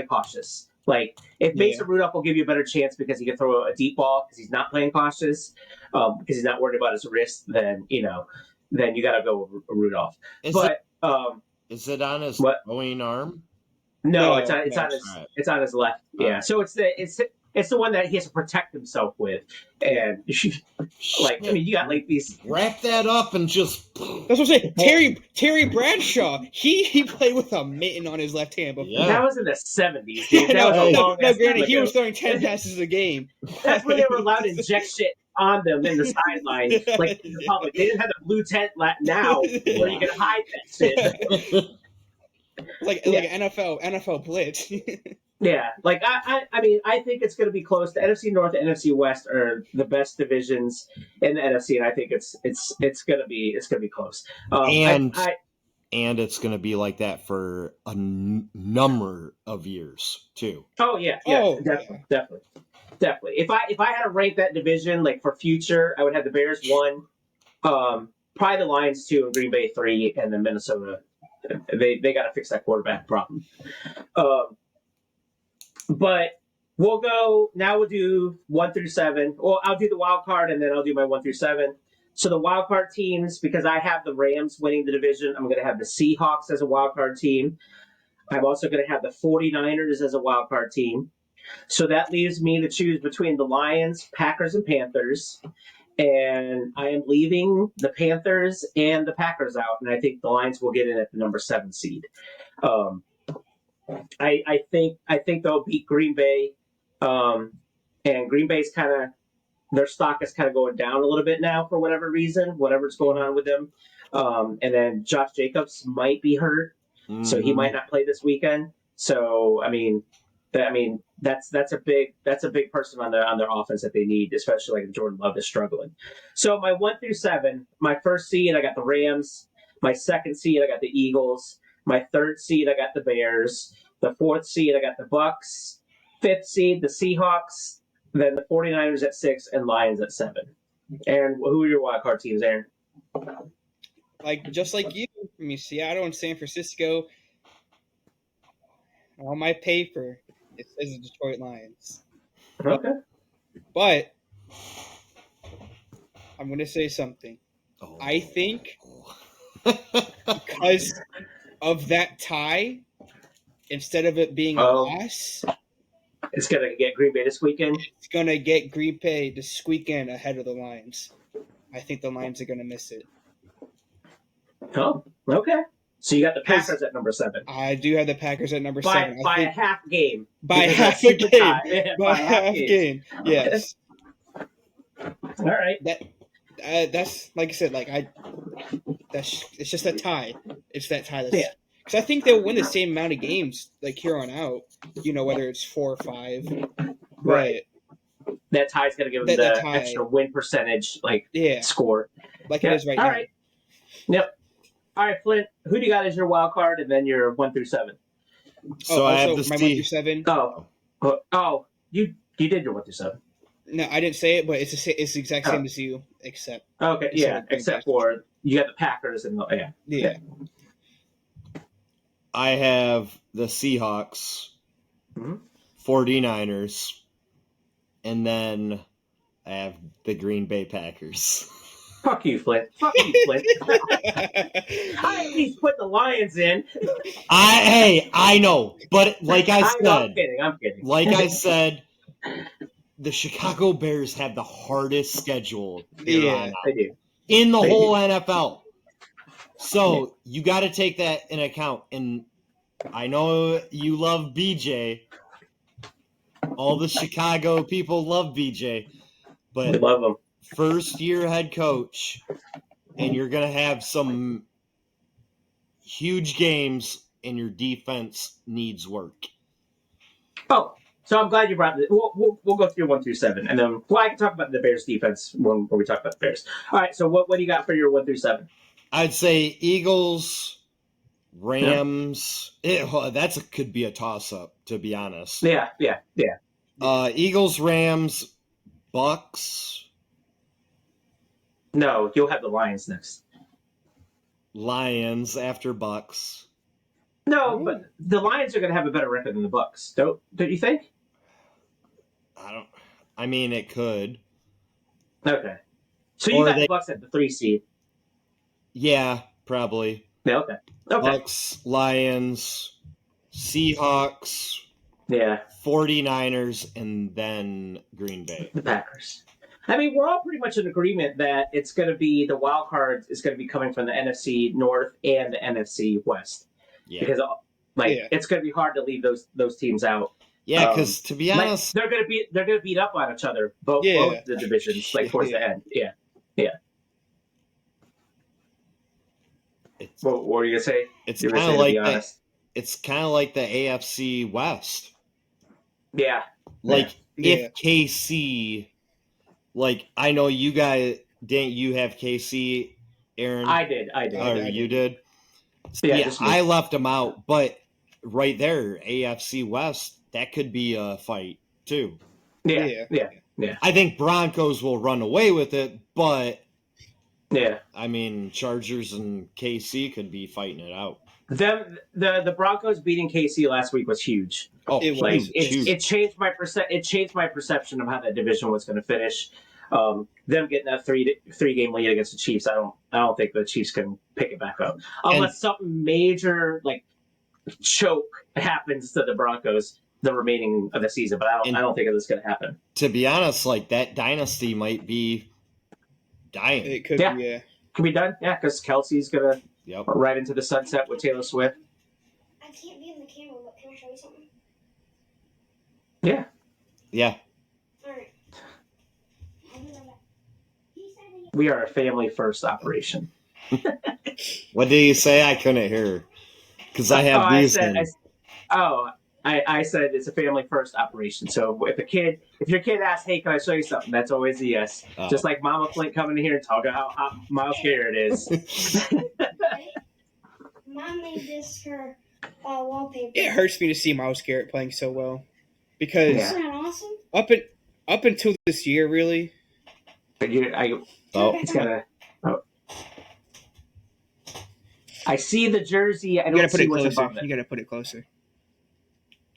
cautious. Like if Mason Rudolph will give you a better chance because he can throw a deep ball because he's not playing cautious, because he's not worried about his wrist. Then you got to go with Rudolph. Is it on his throwing arm? No, it's on his left. Yeah, so it's the one that he has to protect himself with, and you got like these. Wrap that up and just. That's what I'm saying. Terry Bradshaw, he played with a mitten on his left hand before. Yeah. That was in the 70s. Dude. Granted, he was throwing 10 passes a game. That's when they were allowed to inject shit on them in the sideline, like in the public. They didn't have the blue tent now where you can hide that shit. like NFL blitz. Yeah, like I think it's going to be close. The NFC North and NFC West are the best divisions in the NFC, and I think it's going to be close. And it's going to be like that for a number of years too. Oh yeah, definitely. If I had to rank that division like for future, I would have the Bears 1, probably the Lions 2, and Green Bay 3, and then Minnesota. They got to fix that quarterback problem. But we'll go now. We'll do 1 through 7. Well, I'll do the wild card and then I'll do my 1 through 7. So the wild card teams, because I have the Rams winning the division, I'm going to have the Seahawks as a wild card team. I'm also going to have the 49ers as a wild card team. So that leaves me to choose between the Lions, Packers, and Panthers. And I am leaving the Panthers and the Packers out, and I think the Lions will get in at the number 7 seed. I think they'll beat Green Bay, and Green Bay's their stock is kind of going down a little bit now for whatever reason, whatever's going on with them. And then Josh Jacobs might be hurt, so he might not play this weekend. So that's a big person on their offense that they need, especially like Jordan Love is struggling. So my 1 through 7, my first seed I got the Rams, my second seed I got the Eagles. My third seed, I got the Bears. The fourth seed, I got the Bucks. Fifth seed, the Seahawks. Then the 49ers at 6 and Lions at 7. Aaron, who are your wild card teams, Aaron? Just like you, I mean, Seattle and San Francisco. On my paper, it says the Detroit Lions. Okay. But I'm going to say something. Oh. I think because of that tie, instead of it being a loss, it's going to get Green Bay this weekend. It's going to get Green Bay to squeak in ahead of the Lions. I think the Lions are going to miss it. Oh, okay. So you got the Packers at number 7. I do have the Packers at number 7. By a half game. By half a game. By half game. Yes. All right. That's like I said. It's just a tie. It's that tie. Yeah. Because I think they'll win the same amount of games here on out. Whether it's 4 or 5. Right. That tie's going to give them the extra win percentage, score. Like it is right now. All right. Yep. All right, Flint, who do you got as your wild card and then your 1 through 7? So I have my 1 through 7. Oh, you did your 1 through 7. No, I didn't say it, but it's the exact same as you, except. Okay, except for you got the Packers and yeah. I have the Seahawks, 49ers, and then I have the Green Bay Packers. Fuck you, Flint. I at least put the Lions in. I know, but like I said, I'm kidding. Like I said, the Chicago Bears have the hardest schedule. They do. In the whole NFL. So you got to take that in account. And I know you love BJ. All the Chicago people love BJ, but we love him. First-year head coach, and you're going to have some huge games, and your defense needs work. Oh, so I'm glad you brought it. We'll go through 1 through 7, and then I can talk about the Bears defense when we talk about the Bears. All right, so what do you got for your 1 through 7? I'd say Eagles, Rams. That could be a toss-up, to be honest. Yeah. Eagles, Rams, Bucks. No, you'll have the Lions next. Lions after Bucks. No, but the Lions are going to have a better record than the Bucks. Don't you think? I mean, it could. Okay. So you got the Bucks at the 3 seed. Yeah, probably. Yeah, okay. Bucks, Lions, Seahawks. Yeah. 49ers, and then Green Bay. The Packers. I mean, we're all pretty much in agreement that it's going to be the wild card is going to be coming from the NFC North and the NFC West. Yeah. Because it's going to be hard to leave those teams out. Yeah, because to be honest, they're going to beat up on each other both the divisions towards the end. Yeah. What were you going to say? It's kind of like it's kind of like the AFC West. Yeah. If KC. I know you guys, didn't you have KC, Aaron? I did. Oh, you did? Yeah, I left them out, but right there, AFC West, that could be a fight, too. Yeah. I think Broncos will run away with it, but yeah, I mean, Chargers and KC could be fighting it out. The Broncos beating KC last week was huge. Oh, huge. It changed my perception of how that division was going to finish. Them getting that three game lead against the Chiefs, I don't think the Chiefs can pick it back up unless something major choke happens to the Broncos the remaining of the season. But I don't think it's going to happen. To be honest, that dynasty might be dying. It could be. Yeah. Could be done. Yeah, because Kelsey's going to right into the sunset with Taylor Swift. I can't be in the camera, but can I show you something? Yeah. Yeah. All right. We are a family first operation. What did you say? I couldn't hear. Because I have these things. I said it's a family first operation. So if your kid asks, hey, can I show you something? That's always a yes. Oh. Just like Mama Flint coming in here and talking about how hot Miles Garrett is. Mom made this for wallpaper. It hurts me to see Myles Garrett playing so well because Isn't that awesome? up until this year, really. But he's got a. Oh. I see the jersey. I You gotta don't put see it what's closer. above it. You gotta put it closer.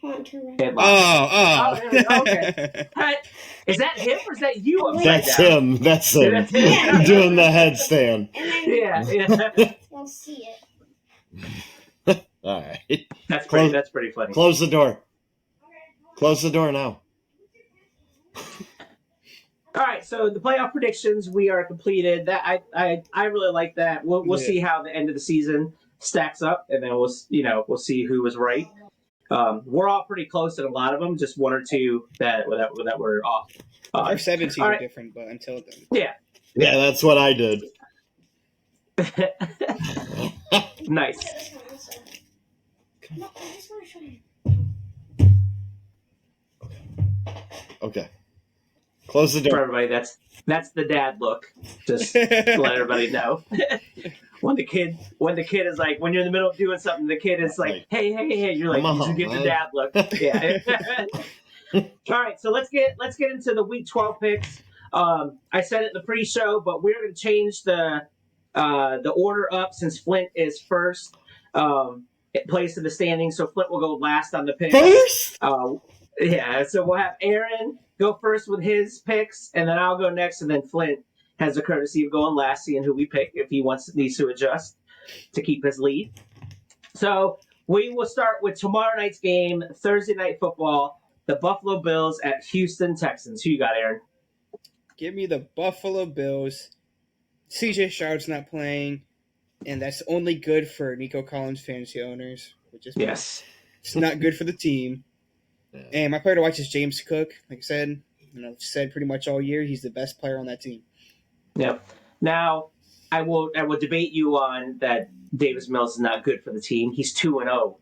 Headlock. Oh. there we go. Okay. Is that him or is that you? That's him. That's him. That's him. Doing the headstand. Yeah. You'll see All it. right. That's pretty funny. Close the door. Close the door now. All right, so the playoff predictions we are completed. That I really like that. We'll see how the end of the season stacks up, and then we'll see who was right. We're all pretty close in a lot of them. Just one or two that were off. Our 17 are right. different, but until then. Yeah, that's what I did. Nice. No, I just want to show you. Okay. Close the For door. everybody, that's the dad look. Just to let everybody know. When the kid is like, when you're in the middle of doing something, the kid is like, hey, you're like, you should give the dad look. Yeah. All right, so let's get into the week 12 picks. I said it in the pre-show, but we're going to change the order up since Flint is first place in the standings. So Flint will go last on the picks. First? Yeah, so we'll have Aaron go first with his picks, and then I'll go next, and then Flint has the courtesy of going last, seeing who we pick if he needs to adjust to keep his lead. So we will start with tomorrow night's game, Thursday Night Football, the Buffalo Bills at Houston Texans. Who you got, Aaron? Give me the Buffalo Bills. CJ Stroud's not playing, and that's only good for Nico Collins fantasy owners. Yes. It's not good for the team. And my player to watch is James Cook. Like I said, I've said pretty much all year, he's the best player on that team. Yep. Now, I will debate you on that Davis Mills is not good for the team. He's 2-0.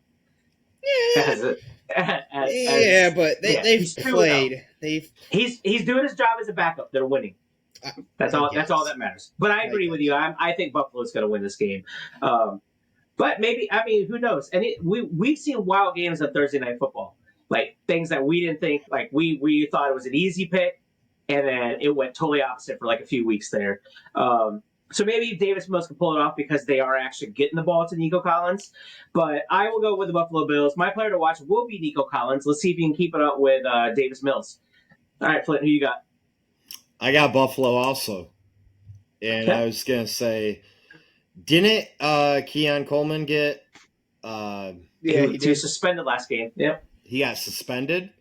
Yeah. But they've played. He's doing his job as a backup. They're winning. That's all that matters. But I agree with you. I think Buffalo's going to win this game. But maybe, who knows? And we've seen wild games on Thursday Night Football. Like things that we didn't think, like we thought it was an easy pick, and then it went totally opposite for like a few weeks there. So maybe Davis Mills can pull it off because they are actually getting the ball to Nico Collins. But I will go with the Buffalo Bills. My player to watch will be Nico Collins. Let's see if you can keep it up with Davis Mills. All right, Flint, who you got? I got Buffalo also. And I was going to say, didn't Keon Coleman get he was suspended last game. Yep. He got suspended?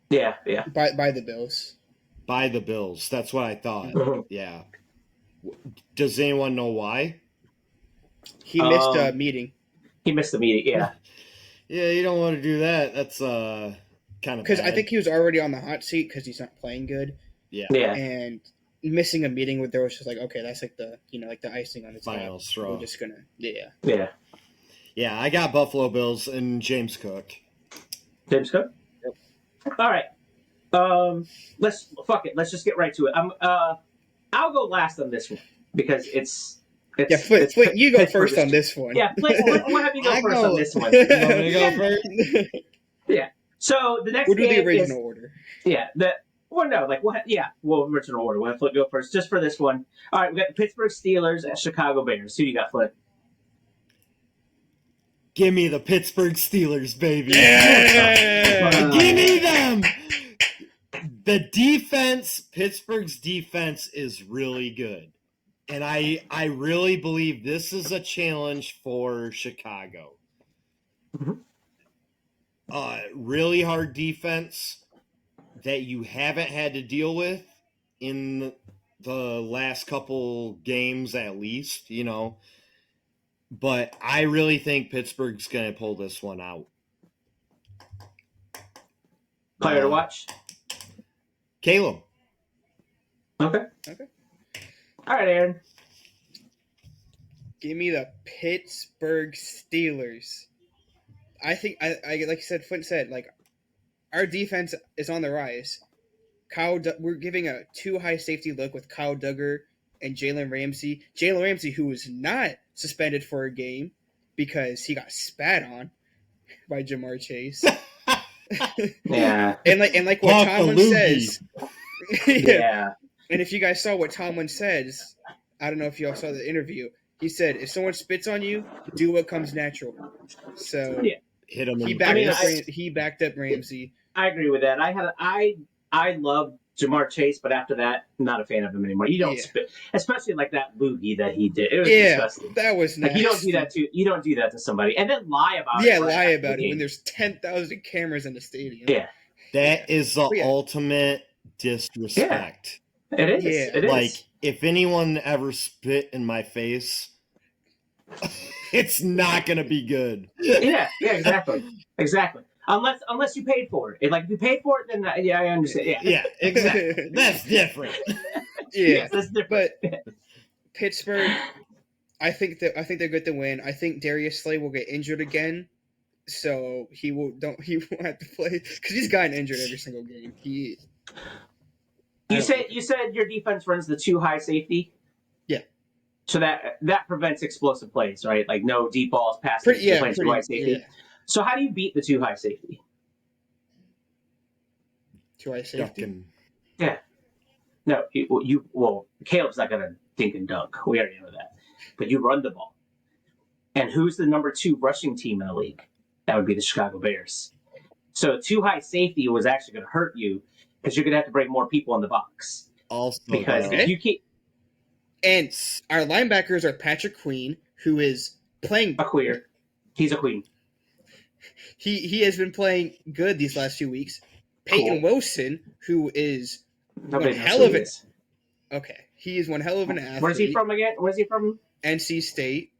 Yeah. By the Bills. By the Bills. That's what I thought. Mm-hmm. Yeah. Does anyone know why? He missed a meeting. He missed the meeting, yeah. Yeah, you don't want to do that. That's kind of because I think he was already on the hot seat because he's not playing good. Yeah. And missing a meeting with there was just like, okay, that's like the the icing on the top. We're just gonna Yeah, I got Buffalo Bills and James Cook. James Cook? Yep. All right. Let's just get right to it. I'll go last on this one because it's Flint, you go first on this one. Yeah, Flint, we'll have you go first on this one. You want me to go first? Yeah. So the next we'll do game the original order. Yeah. Original order. We'll have Flint go first just for this one. All right, we got the Pittsburgh Steelers and Chicago Bears. Who you got, Flint? Give me the Pittsburgh Steelers, baby. Yeah! Give me them. The defense, Pittsburgh's defense is really good. And I really believe this is a challenge for Chicago. Mm-hmm. Really hard defense that you haven't had to deal with in the last couple games at least, But I really think Pittsburgh's going to pull this one out. Player to watch? Caleb. Okay. All right, Aaron. Give me the Pittsburgh Steelers. I think, I like you said, Flint said, our defense is on the rise. We're giving a too high safety look with Kyle Duggar and Jalen Ramsey. Jalen Ramsey, who was not suspended for a game, because he got spat on by Jamar Chase. Yeah. and like what Tomlin says. Yeah. And if you guys saw what Tomlin says, I don't know if y'all saw the interview. He said, if someone spits on you, do what comes natural. So Yeah. Hit him. he backed up Ramsey. I agree with that. I love Jamar Chase, but after that, not a fan of him anymore. You don't spit, especially like that loogie that he did. It was disgusting. That was nasty. Like you don't do that to somebody and then lie about it. Yeah, lie about it when there's 10,000 cameras in the stadium. Yeah, that is the ultimate disrespect. Yeah. It is. Yeah. It is. Like if anyone ever spit in my face, it's not gonna be good. Yeah, exactly. Unless you paid for it. Like if you paid for it, then I understand. Yeah, exactly. That's different. Yeah, that's different. But Pittsburgh, I think they're good to win. I think Darius Slay will get injured again, so he won't have to play because he's gotten injured every single game. You said your defense runs the 2 high safety. Yeah. So that prevents explosive plays, right? Like no deep balls past the 2 high safety. Yeah. So how do you beat the 2 high safety? 2 high safety. Ducking. Yeah. No, Caleb's not gonna dink and dunk. We already know that. But you run the ball. And who's the number 2 rushing team in the league? That would be the Chicago Bears. So 2 high safety was actually going to hurt you because you're going to have to bring more people in the box. Also, because if you keep. And our linebackers are Patrick Queen, who is playing a queer. He's a queen. He has been playing good these last few weeks. Peyton Wilson, who is one hell of it. Okay, he is one hell of an athlete. Where's he from again? Where's he from? NC State.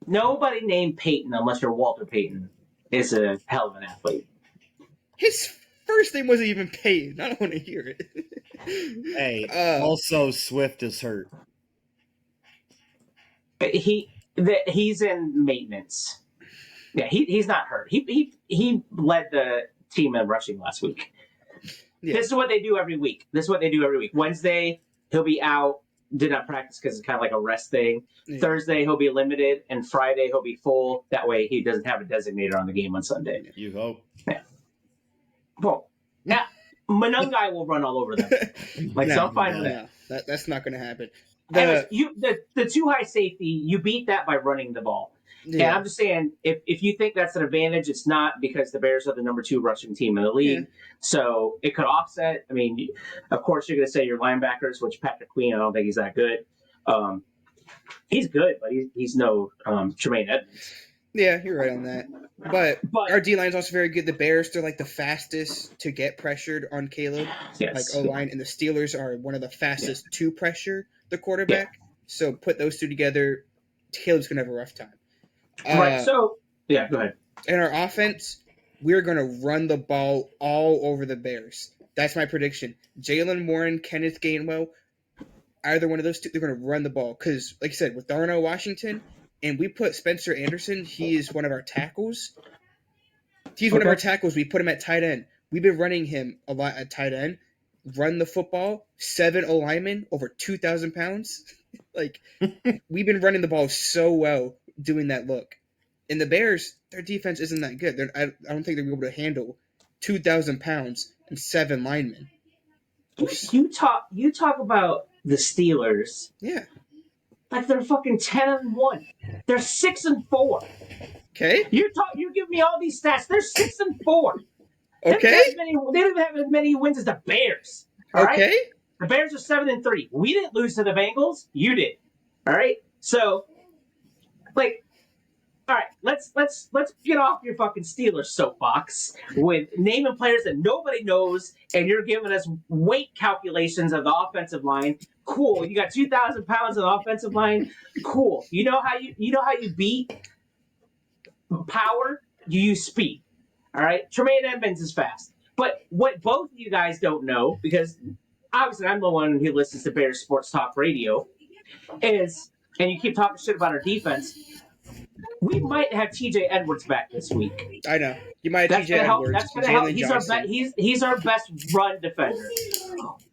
Nobody named Peyton unless you're Walter Payton is a hell of an athlete. His first name wasn't even Peyton. I don't want to hear it. Hey, also Swift is hurt. He's in maintenance. Yeah, he's not hurt. He led the team in rushing last week. Yeah. This is what they do every week. Wednesday, he'll be out, did not practice because it's kind of like a rest thing. Yeah. Thursday, he'll be limited, and Friday, he'll be full. That way, he doesn't have a designator on the game on Sunday. You hope. Yeah. Well, now, Monungai will run all over them. So I'm fine with that. That's not going to happen. The 2 high safety, you beat that by running the ball. Yeah. And I'm just saying, if you think that's an advantage, it's not because the Bears are the number 2 rushing team in the league. Yeah. So it could offset. I mean, of course, you're going to say your linebackers, which Patrick Queen, I don't think he's that good. He's good, but he's no Tremaine Edmonds. Yeah, you're right on that. But our D-line is also very good. The Bears, they're like the fastest to get pressured on Caleb. Yes. Like O-line, and the Steelers are one of the fastest to pressure the quarterback. Yeah. So put those 2 together, Caleb's going to have a rough time. Right, so, yeah, go ahead. In our offense, we're going to run the ball all over the Bears. That's my prediction. Jalen Warren, Kenneth Gainwell, either one of those 2, they're going to run the ball. Because, like I said, with Darnell Washington, and we put Spencer Anderson, he is one of our tackles. He's one of our tackles. We put him at tight end. We've been running him a lot at tight end. Run the football, 7 O-linemen, over 2,000 pounds. We've been running the ball so well doing that look. And the Bears, their defense isn't that good. I don't think they'll be able to handle 2,000 pounds and 7 linemen. You talk about the Steelers. Yeah. Like they're fucking 10-1. They're 6-4. Okay. You give me all these stats. They're 6-4. Okay. They don't even have as many wins as the Bears. All right? Okay. The Bears are 7-3. We didn't lose to the Bengals. You did. All right. So, all right, let's get off your fucking Steelers soapbox with naming players that nobody knows, and you're giving us weight calculations of the offensive line. Cool. You got 2,000 pounds on the offensive line. Cool. You know how you beat power? You use speed. All right. Tremaine Edmonds is fast. But what both of you guys don't know, because obviously I'm the one who listens to Bears Sports Talk Radio, is, and you keep talking shit about our defense, we might have TJ Edwards back this week. I know. You might have TJ Edwards. That's going to help. He's our best run defender.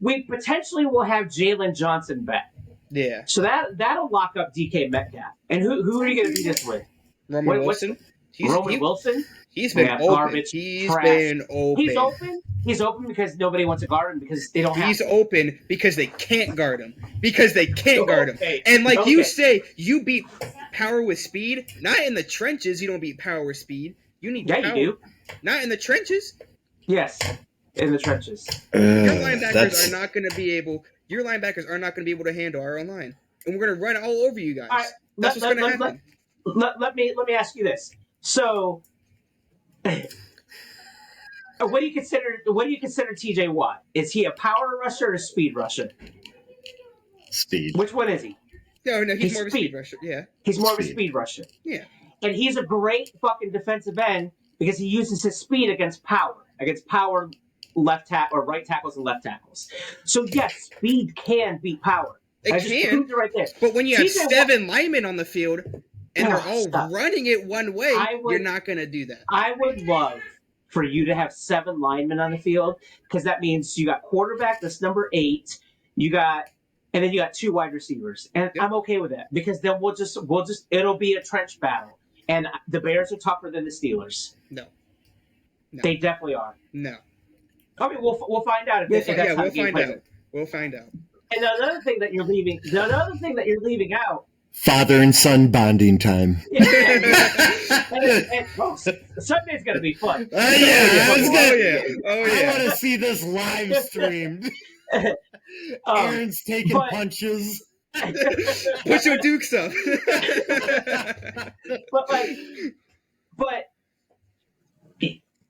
We potentially will have Jalen Johnson back. Yeah. So that'll lock up DK Metcalf. And who are you going to do this with? Roman Wilson. Wilson? He's been open. Garbage. He's trash. been open. He's open. He's open because nobody wants to guard him because they don't have He's to. open because they can't guard him. Because they can't guard him. Okay. And like you say, you beat power with speed. Not in the trenches, you don't beat power with speed. You need power. Yeah, you do. Not in the trenches. Yes, in the trenches. Your linebackers are not going to be able. Your linebackers are not going to be able to handle our own line, and we're going to run all over you guys. All right, That's what's going to happen. Let me ask you this. So, what do you consider TJ Watt? Is he a power rusher or a speed rusher? Speed. Which one is he? No, he's more of a speed rusher. Yeah, he's more of a speed rusher. Yeah, and he's a great fucking defensive end because he uses his speed against power left tackle or right tackles and left tackles. So yes, speed can beat power. It can, right there. But when you have seven linemen on the field and they're all running it one way, you're not going to do that. I would love for you to have 7 linemen on the field because that means you got quarterback that's number 8, and then you got 2 wide receivers, and I'm okay with that because then we'll just it'll be a trench battle, and the Bears are tougher than the Steelers. No. They definitely are. No. I mean, we'll find out we'll find out. We'll find out. And another thing that you're leaving out. Father and son bonding time. And Sunday's gonna be fun. I want to see this live streamed. Aaron's taking punches. Put your dukes up. but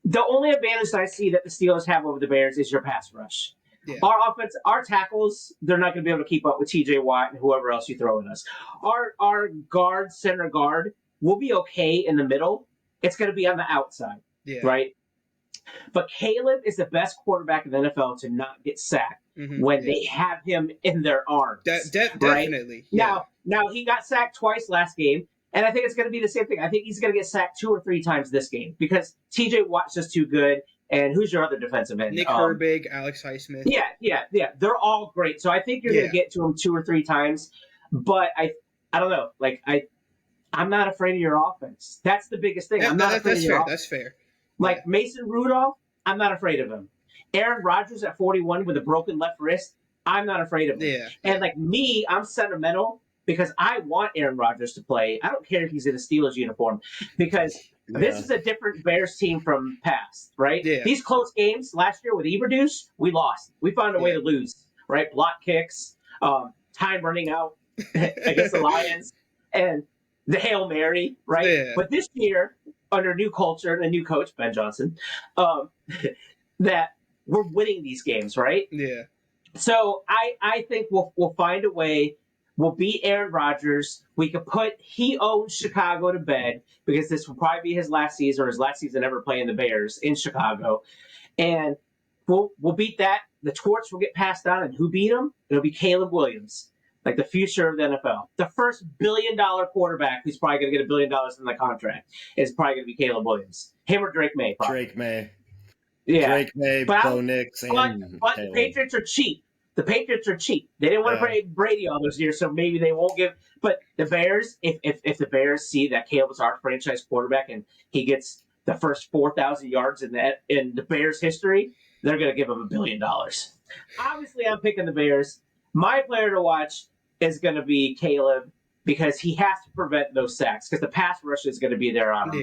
the only advantage that I see that the Steelers have over the Bears is your pass rush. Yeah. Our offense, our tackles, they're not going to be able to keep up with TJ Watt and whoever else you throw at us. Our guard, center guard, will be okay in the middle. It's going to be on the outside, right? But Caleb is the best quarterback in the NFL to not get sacked when they have him in their arms. Definitely. Right? Now he got sacked twice last game. And I think it's going to be the same thing. I think he's going to get sacked 2 or 3 times this game because TJ Watt's just too good. And who's your other defensive end? Nick Herbig, Alex Highsmith. Yeah. They're all great. So I think you're going to get to him 2 or 3 times. But I don't know. Like I'm not afraid of your offense. That's the biggest thing. I'm not afraid of your offense. That's fair. Like Mason Rudolph, I'm not afraid of him. Aaron Rodgers at 41 with a broken left wrist, I'm not afraid of him. Yeah. And like me, I'm sentimental. Because I want Aaron Rodgers to play. I don't care if he's in a Steelers uniform. Because this is a different Bears team from past, right? Yeah. These close games last year with Iberduce, we lost. We found a way to lose, right? Block kicks, time running out against the Lions, and the Hail Mary, right? Yeah. But this year, under new culture and a new coach, Ben Johnson, that we're winning these games, right? Yeah. So I think we'll find a way. We'll beat Aaron Rodgers. He owns Chicago to bed because this will probably be his last season or his last season ever playing the Bears in Chicago. And we'll beat that. The torch will get passed on. And who beat him? It'll be Caleb Williams, like the future of the NFL. The first $1 billion quarterback who's probably going to get $1 billion in the contract is probably going to be Caleb Williams. Him or Drake May. Probably. Drake May. Yeah. Drake May, Bo Nix, and but the Patriots are cheap. The Patriots are cheap. They didn't want to pay Brady all those years, so maybe they won't give. But the Bears, if the Bears see that Caleb's our franchise quarterback and he gets the first 4,000 yards in the Bears' history, they're going to give him $1 billion. Obviously, I'm picking the Bears. My player to watch is going to be Caleb because he has to prevent those sacks because the pass rush is going to be there on him.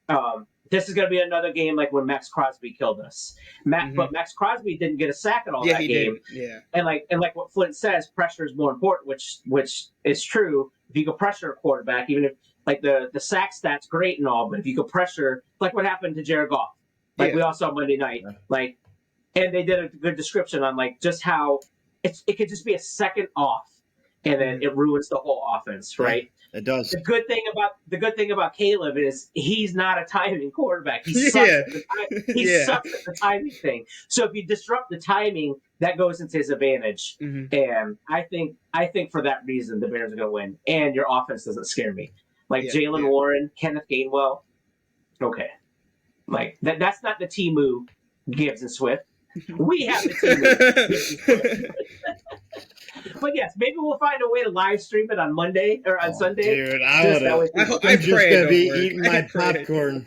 Yeah. This is going to be another game like when Max Crosby killed us. But Max Crosby didn't get a sack at all that game. Did. Yeah. And like what Flint says, pressure is more important, which is true. If you can pressure a quarterback, even if like the sack stats great and all, but if you can pressure, like what happened to Jared Goff, we all saw Monday night, and they did a good description on like just how it could just be a second off, and then it ruins the whole offense, right? It does. The good thing about Caleb is he's not a timing quarterback. He sucks at the timing thing. So if you disrupt the timing, that goes into his advantage. And I think for that reason the Bears are going to win. And your offense doesn't scare me. Like Jalen Warren, Kenneth Gainwell. Okay, like that's not the Temu, Gibbs and Swift. We have the Temu. But yes, maybe we'll find a way to live stream it on Monday or on Sunday. Dude, I'm just gonna be eating my popcorn.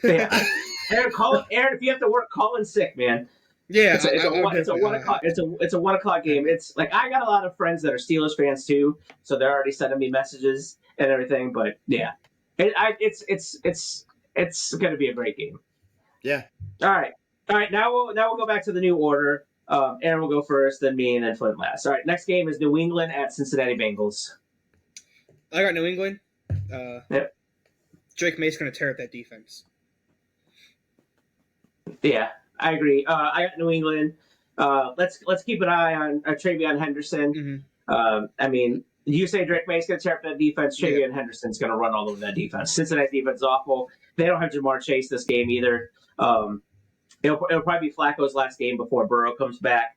Yeah, Aaron, if you have to work, call in sick, man. Yeah, it's a 1 o'clock. It's a 1 o'clock game. It's like I got a lot of friends that are Steelers fans too, so they're already sending me messages and everything. But yeah, it's going to be a great game. Yeah. All right. Now we'll go back to the new order. Aaron will go first, then me, and then Flint last. All right. Next game is New England at Cincinnati Bengals. I got New England. Yep. Drake May's going to tear up that defense. Yeah, I agree. I got New England. Let's keep an eye on Travion Henderson. Mm-hmm. I mean, you say Drake May's going to tear up that defense. Travion Henderson's going to run all over that defense. Cincinnati defense is awful. They don't have Jamar Chase this game either. It'll probably be Flacco's last game before Burrow comes back.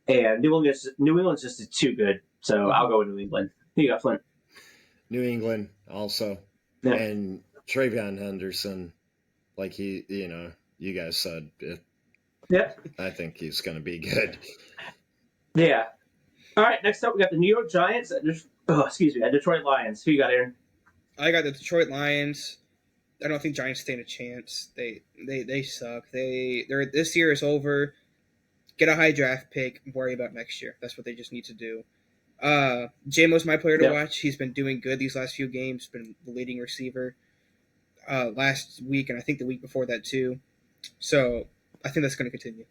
And New England's just too good. So I'll go with New England. Who you got, Flint? New England also. Yeah. And Travion Henderson, like you guys said, I think he's going to be good. Yeah. All right, next up we got the New York Giants at Detroit Lions. Who you got, Aaron? I got the Detroit Lions. I don't think Giants stand a chance. They suck. This year is over. Get a high draft pick. Worry about next year. That's what they just need to do. J-Mo's my player to watch. He's been doing good these last few games. Been the leading receiver last week, and I think the week before that too. So I think that's going to continue.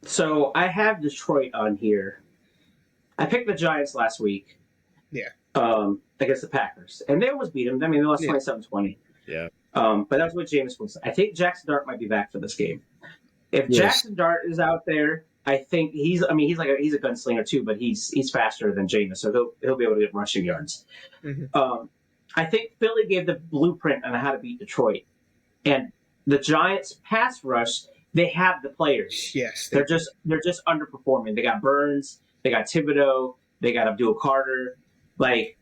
So I have Detroit on here. I picked the Giants last week. Yeah. Against the Packers. And they almost beat them. I mean, they lost 27-20. Yeah. But that's what James was. I think Jackson Dart might be back for this game. If Jackson Dart is out there, I think he's a gunslinger too, but he's faster than Jameis, so he'll be able to get rushing yards. Mm-hmm. I think Philly gave the blueprint on how to beat Detroit. And the Giants pass rush, they have the players. Yes. They're just underperforming. They got Burns, they got Thibodeau, they got Abdul Carter. Like,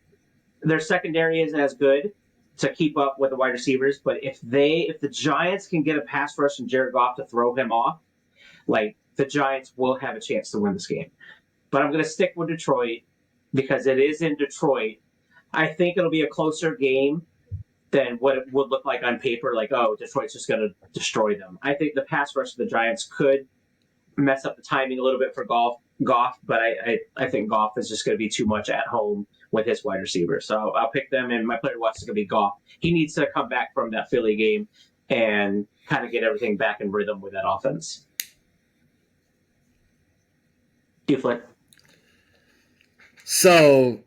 their secondary isn't as good to keep up with the wide receivers, but if the Giants can get a pass rush and Jared Goff to throw him off, like, the Giants will have a chance to win this game. But I'm going to stick with Detroit because it is in Detroit. I think it'll be a closer game than what it would look like on paper, like, oh, Detroit's just going to destroy them. I think the pass rush of the Giants could mess up the timing a little bit for Goff, but I think Goff is just going to be too much at home with his wide receiver. So I'll pick them, and my player to watch is going to be Goff. He needs to come back from that Philly game and kind of get everything back in rhythm with that offense. Do you, Flint? So,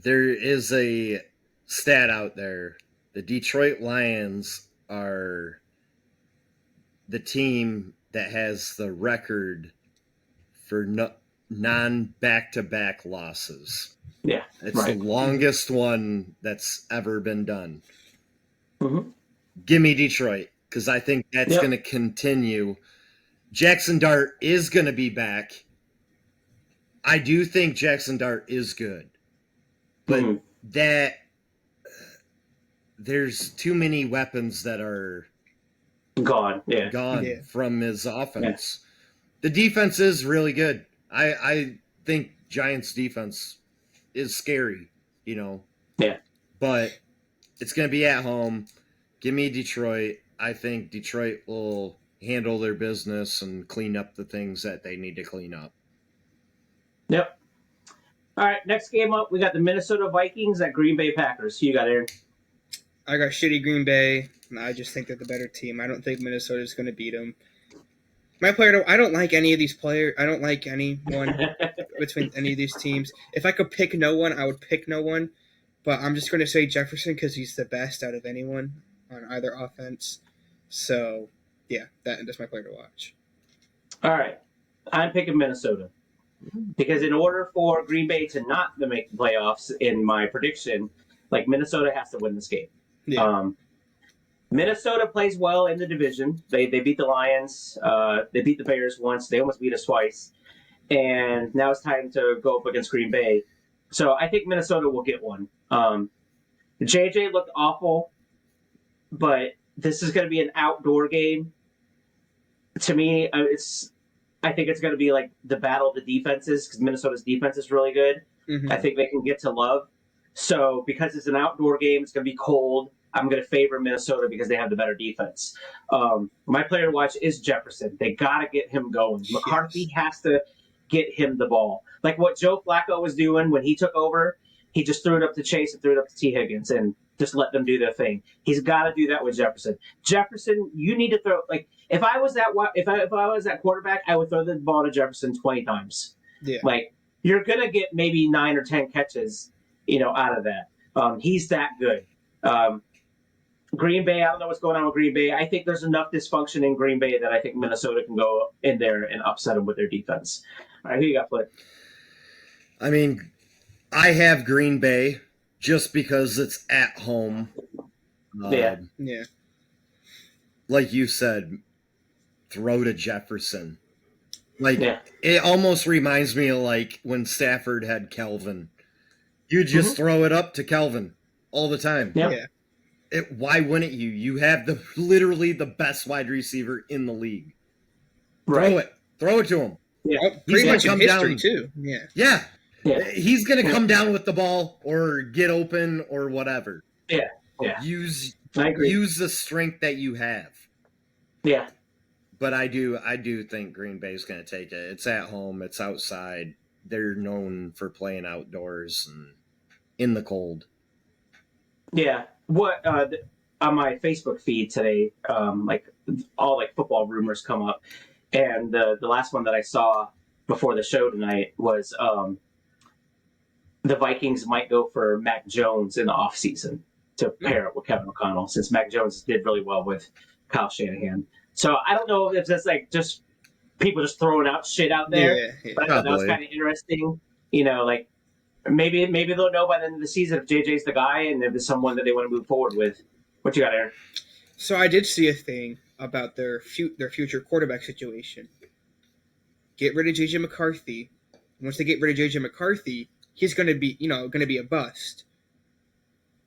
there is a stat out there. The Detroit Lions are the team that has the record for non-back-to-back losses. Yeah, it's the longest one that's ever been done. Mm-hmm. Give me Detroit, because I think that's going to continue. Jackson Dart is going to be back. I do think Jackson Dart is good, but there's too many weapons that are gone from his offense. Yeah. The defense is really good. I think Giants defense is scary, but it's going to be at home. Give me Detroit. I think Detroit will handle their business and clean up the things that they need to clean up. Yep. All right, next game up, we got the Minnesota Vikings at Green Bay Packers. Who you got, Aaron? I got shitty Green Bay. I just think they're the better team. I don't think Minnesota's going to beat them. My player, I don't like any of these players. I don't like anyone between any of these teams. If I could pick no one, I would pick no one. But I'm just going to say Jefferson because he's the best out of anyone on either offense. So, yeah, that's my player to watch. All right. I'm picking Minnesota. Because in order for Green Bay to not make the playoffs in my prediction, like, Minnesota has to win this game. Yeah. Minnesota plays well in the division. They beat the Lions. They beat the Bears once. They almost beat us twice. And now it's time to go up against Green Bay. So I think Minnesota will get one. JJ looked awful, but this is going to be an outdoor game. To me, I think it's going to be like the battle of the defenses because Minnesota's defense is really good. Mm-hmm. I think they can get to Love. So because it's an outdoor game, it's going to be cold. I'm going to favor Minnesota because they have the better defense. My player to watch is Jefferson. They got to get him going. McCarthy has to get him the ball. Like what Joe Flacco was doing when he took over, he just threw it up to Chase and threw it up to T. Higgins and just let them do their thing. He's got to do that with Jefferson. Jefferson, you need to throw like if I was that quarterback, I would throw the ball to Jefferson 20 times. Yeah. Like you're gonna get maybe 9 or 10 catches, out of that. He's that good. Green Bay, I don't know what's going on with Green Bay. I think there's enough dysfunction in Green Bay that I think Minnesota can go in there and upset them with their defense. All right, who you got, Flip? I mean, I have Green Bay just because it's at home. Yeah. Like you said, throw to Jefferson. It almost reminds me of like when Stafford had Kelvin. You just throw it up to Kelvin all the time. Yeah. Why wouldn't you? You have literally the best wide receiver in the league. Right. Throw it to him. Yeah. Pretty much in come history, down, too. Yeah. Yeah. He's going to come down with the ball or get open or whatever. Yeah. Use the strength that you have. Yeah. But I do think Green Bay's going to take it. It's at home. It's outside. They're known for playing outdoors and in the cold. Yeah. What on my Facebook feed today, all football rumors come up, and the last one that I saw before the show tonight was the Vikings might go for Mac Jones in the offseason to pair up with Kevin O'Connell since Mac Jones did really well with Kyle Shanahan. So I don't know if that's just people just throwing out shit out there, but I thought that was kind of interesting. Maybe they'll know by the end of the season if JJ's the guy and if it's someone that they want to move forward with. What you got, Aaron? So I did see a thing about their future quarterback situation. Get rid of JJ McCarthy. Once they get rid of JJ McCarthy, he's going to be a bust.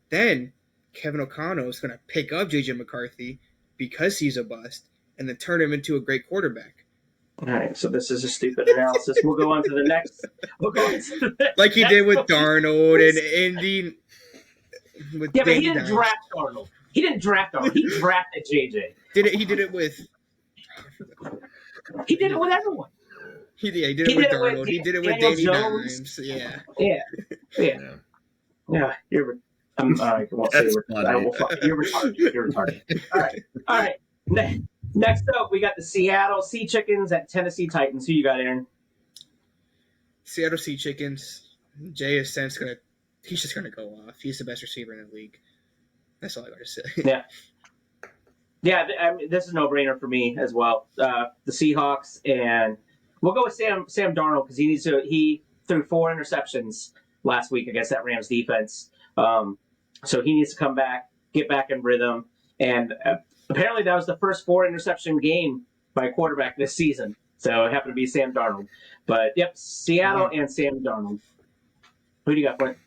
Then Kevin O'Connell is going to pick up JJ McCarthy because he's a bust and then turn him into a great quarterback. All right, so this is a stupid analysis. We'll go on to the next. Like he did with Darnold and Indy. But he didn't draft Darnold. He drafted JJ. He did it with. He did it with everyone. He did it with Darnold. He did it with Danny Dimes. Yeah. I'm all right. You're retarded. You're retarded. All right. Next up, we got the Seattle Sea Chickens at Tennessee Titans. Who you got, Aaron? Seattle Sea Chickens. JSN's he's just gonna go off. He's the best receiver in the league. That's all I gotta say. Yeah. I mean, this is a no-brainer for me as well. The Seahawks, and we'll go with Sam Darnold because he threw 4 interceptions last week against that Rams defense. So he needs to come back, get back in rhythm, and apparently that was the first 4 interception game by a quarterback this season. So it happened to be Sam Darnold. But yep, Seattle and Sam Darnold. Who do you got, Flint?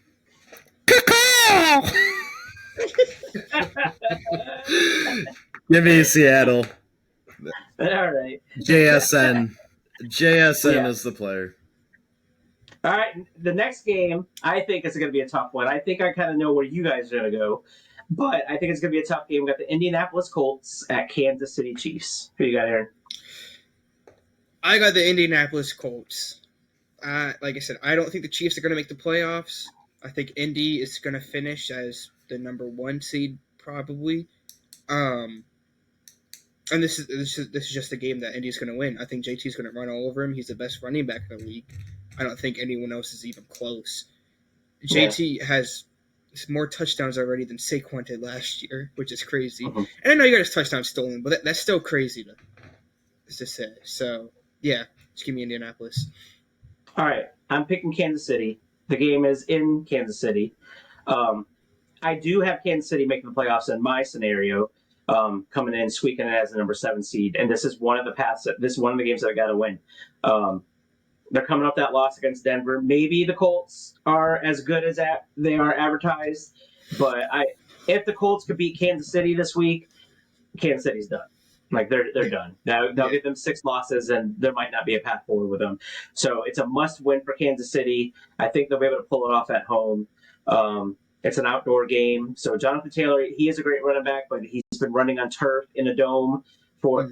Give me Seattle. All right. JSN is the player. All right, the next game, I think it's going to be a tough one. I think I kind of know where you guys are going to go, but I think it's going to be a tough game. We got the Indianapolis Colts at Kansas City Chiefs. Who you got, Aaron? I got the Indianapolis Colts. Like I said, I don't think the Chiefs are going to make the playoffs. I think Indy is going to finish as the number 1 seed probably. And this is just a game that Indy's going to win. I think JT's going to run all over him. He's the best running back in the league. I don't think anyone else is even close. JT has more touchdowns already than Saquon did last year, which is crazy. And I know you got his touchdown stolen, but that's still crazy to say. So, yeah, just give me Indianapolis. All right, I'm picking Kansas City. The game is in Kansas City. I do have Kansas City making the playoffs in my scenario, coming in, squeaking it as the number 7 seed. And this is one of the games that I got to win. They're coming off that loss against Denver. Maybe the Colts are as good as they are advertised, but if the Colts could beat Kansas City this week, Kansas City's done. Like they're done. Now they'll get them 6 losses, and there might not be a path forward with them. So it's a must-win for Kansas City. I think they'll be able to pull it off at home. It's an outdoor game, so Jonathan Taylor, he is a great running back, but he's been running on turf in a dome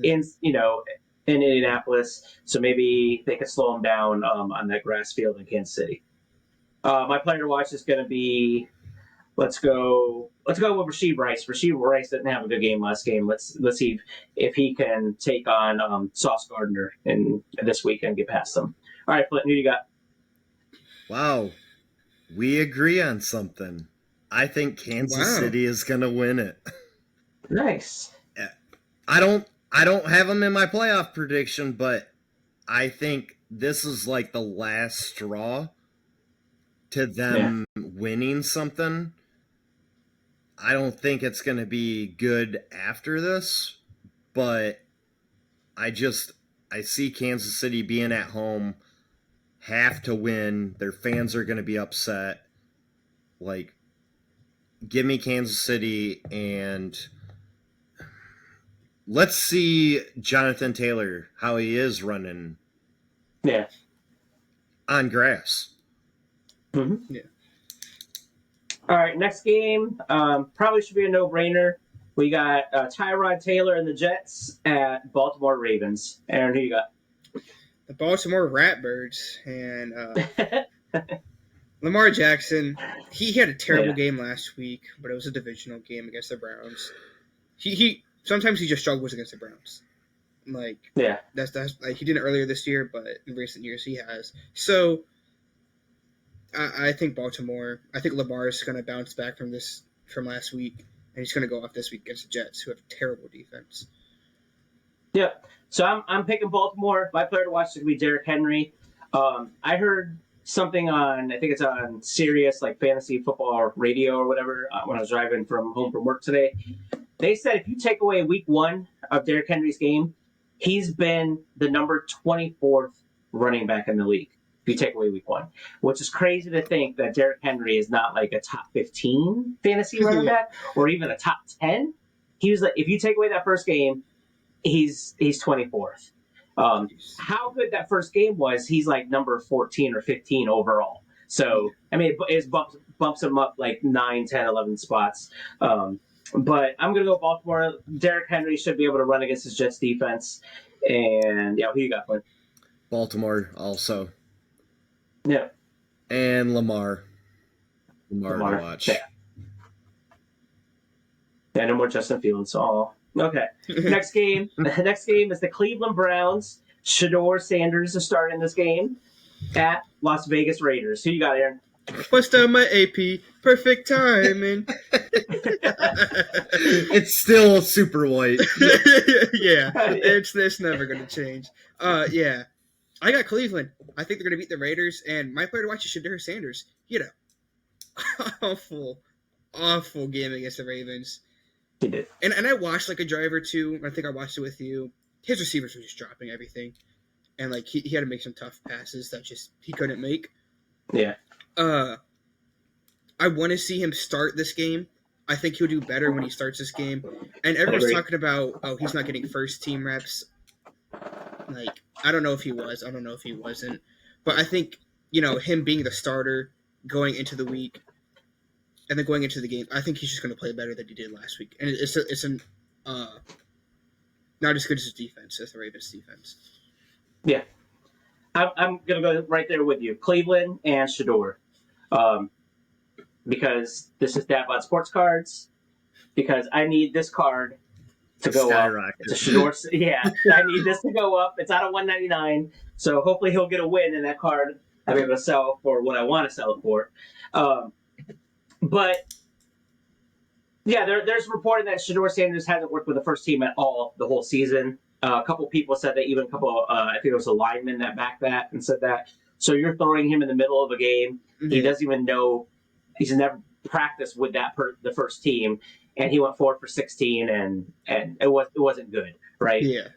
in Indianapolis. So maybe they could slow him down on that grass field in Kansas City. My player to watch is going to be. Let's go with Rasheed Rice. Rasheed Rice didn't have a good game last game. Let's see if he can take on Sauce Gardner in this week and get past them. All right, Flint, who you got? Wow, we agree on something. I think Kansas City is going to win it. Nice. I don't have them in my playoff prediction, but I think this is like the last straw to them winning something. I don't think it's going to be good after this, but I see Kansas City being at home, have to win. Their fans are going to be upset. Like, give me Kansas City, and let's see Jonathan Taylor, how he is running on grass. Mm-hmm. Yeah. All right, next game probably should be a no-brainer. We got Tyrod Taylor and the Jets at Baltimore Ravens. Aaron, who you got? The Baltimore Ratbirds and Lamar Jackson. He had a terrible game last week, but it was a divisional game against the Browns. He sometimes he just struggles against the Browns. That's like he did it earlier this year, but in recent years he has. So I think Baltimore. I think Lamar is going to bounce back from last week, and he's going to go off this week against the Jets, who have terrible defense. Yeah, so I'm picking Baltimore. My player to watch is going to be Derrick Henry. I heard something on, I think it's on Sirius, like fantasy football radio or whatever, when I was driving home from work today. They said if you take away week 1 of Derrick Henry's game, he's been the number 24th running back in the league. If you take away week 1, which is crazy to think that Derrick Henry is not like a top 15 fantasy running back or even a top 10. He was like, if you take away that first game, he's 24th. How good that first game was, he's like number 14 or 15 overall. So, I mean, it bumps him up like 9, 10, 11 spots. But I'm going to go Baltimore. Derrick Henry should be able to run against his Jets defense. And, who you got, Flynn? Baltimore also. Yeah. And Lamar. Lamar to watch. Yeah, no more Justin Fields. Okay. Next game. Next game is the Cleveland Browns. Shedeur Sanders is starting this game at Las Vegas Raiders. Who you got, Aaron? Bust out my AP. Perfect timing. It's still super white. Yeah. It's never going to change. Yeah. I got Cleveland. I think they're going to beat the Raiders, and my player to watch is Shedeur Sanders. He had an awful game against the Ravens. He did. And I watched like a drive or two. I think I watched it with you. His receivers were just dropping everything, and like he had to make some tough passes that just he couldn't make. Yeah. I want to see him start this game. I think he'll do better when he starts this game. And everyone's talking about, he's not getting first team reps. Like, I don't know if he was. I don't know if he wasn't. But I think, him being the starter going into the week and then going into the game, I think he's just going to play better than he did last week. And it's not as good as his defense, as the Ravens' defense. Yeah. I'm going to go right there with you. Cleveland and Shedeur. Because this is DadBodSportsCards. Because I need this card to go up. It's a Shedeur. Yeah, I need this to go up. It's out of $199. So hopefully he'll get a win in that card. I'll be able to sell it for what I want to sell it for. But yeah, there's reporting that Shedeur Sanders hasn't worked with the first team at all the whole season. A couple people said that, even I think it was a lineman that backed that and said that. So you're throwing him in the middle of a game. Mm-hmm. He doesn't even know. He's never practiced with the first team, and he went 4 for 16, and it wasn't good, right? Yeah.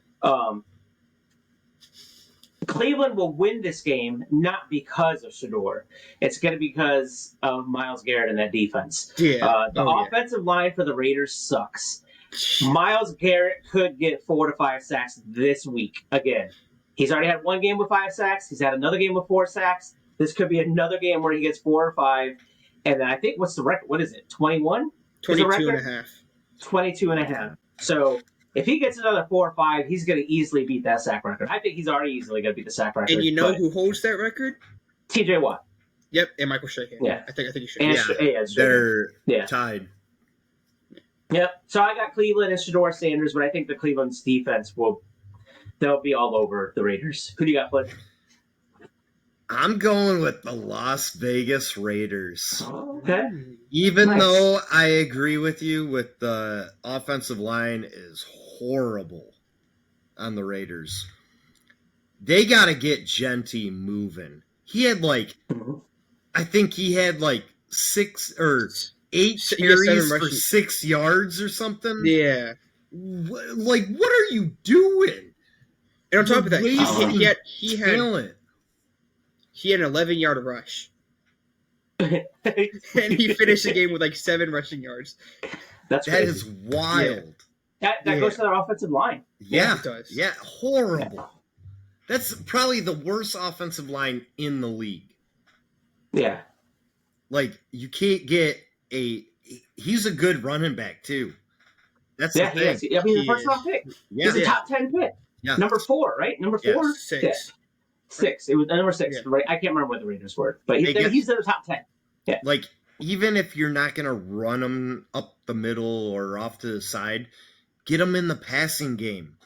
Cleveland will win this game not because of Shedeur. It's going to be because of Myles Garrett and that defense. Yeah. The offensive line for the Raiders sucks. Myles Garrett could get 4 to 5 sacks this week again. He's already had one game with 5 sacks. He's had another game with 4 sacks. This could be another game where he gets 4 or 5. And then I think, what's the record? What is it? 21? 22 and a half. 22 and a half. So if he gets another 4 or 5, he's going to easily beat that sack record. I think he's already easily going to beat the sack record. And you know who holds that record? TJ Watt. Yep, and Michael Strahan. Yeah. I think he should. And they're tied. Yep. So I got Cleveland and Shedeur Sanders, but I think the Cleveland's defense they'll be all over the Raiders. Who do you got, Flint? I'm going with the Las Vegas Raiders. Okay. Even though I agree with you with the offensive line is horrible on the Raiders, they got to get Genty moving. He had I think he had 6 or 8 carries for 6 yards or something. Yeah. What are you doing? And on top of that, he had an 11-yard rush. And he finished the game with 7 rushing yards. That is wild. Yeah. That goes to their offensive line. Yeah, it does. Yeah, horrible. Yeah. That's probably the worst offensive line in the league. Yeah. You can't get he's a good running back too. That's the thing. He's a first round pick. Yeah. He's a top 10 pick. Yeah. Number 4, right? Number 4? Yeah, 6. Yeah. 6. It was number 6, right? I can't remember what the Raiders were, but he's in the top 10. Yeah. Even if you're not going to run him up the middle or off to the side, get him in the passing game.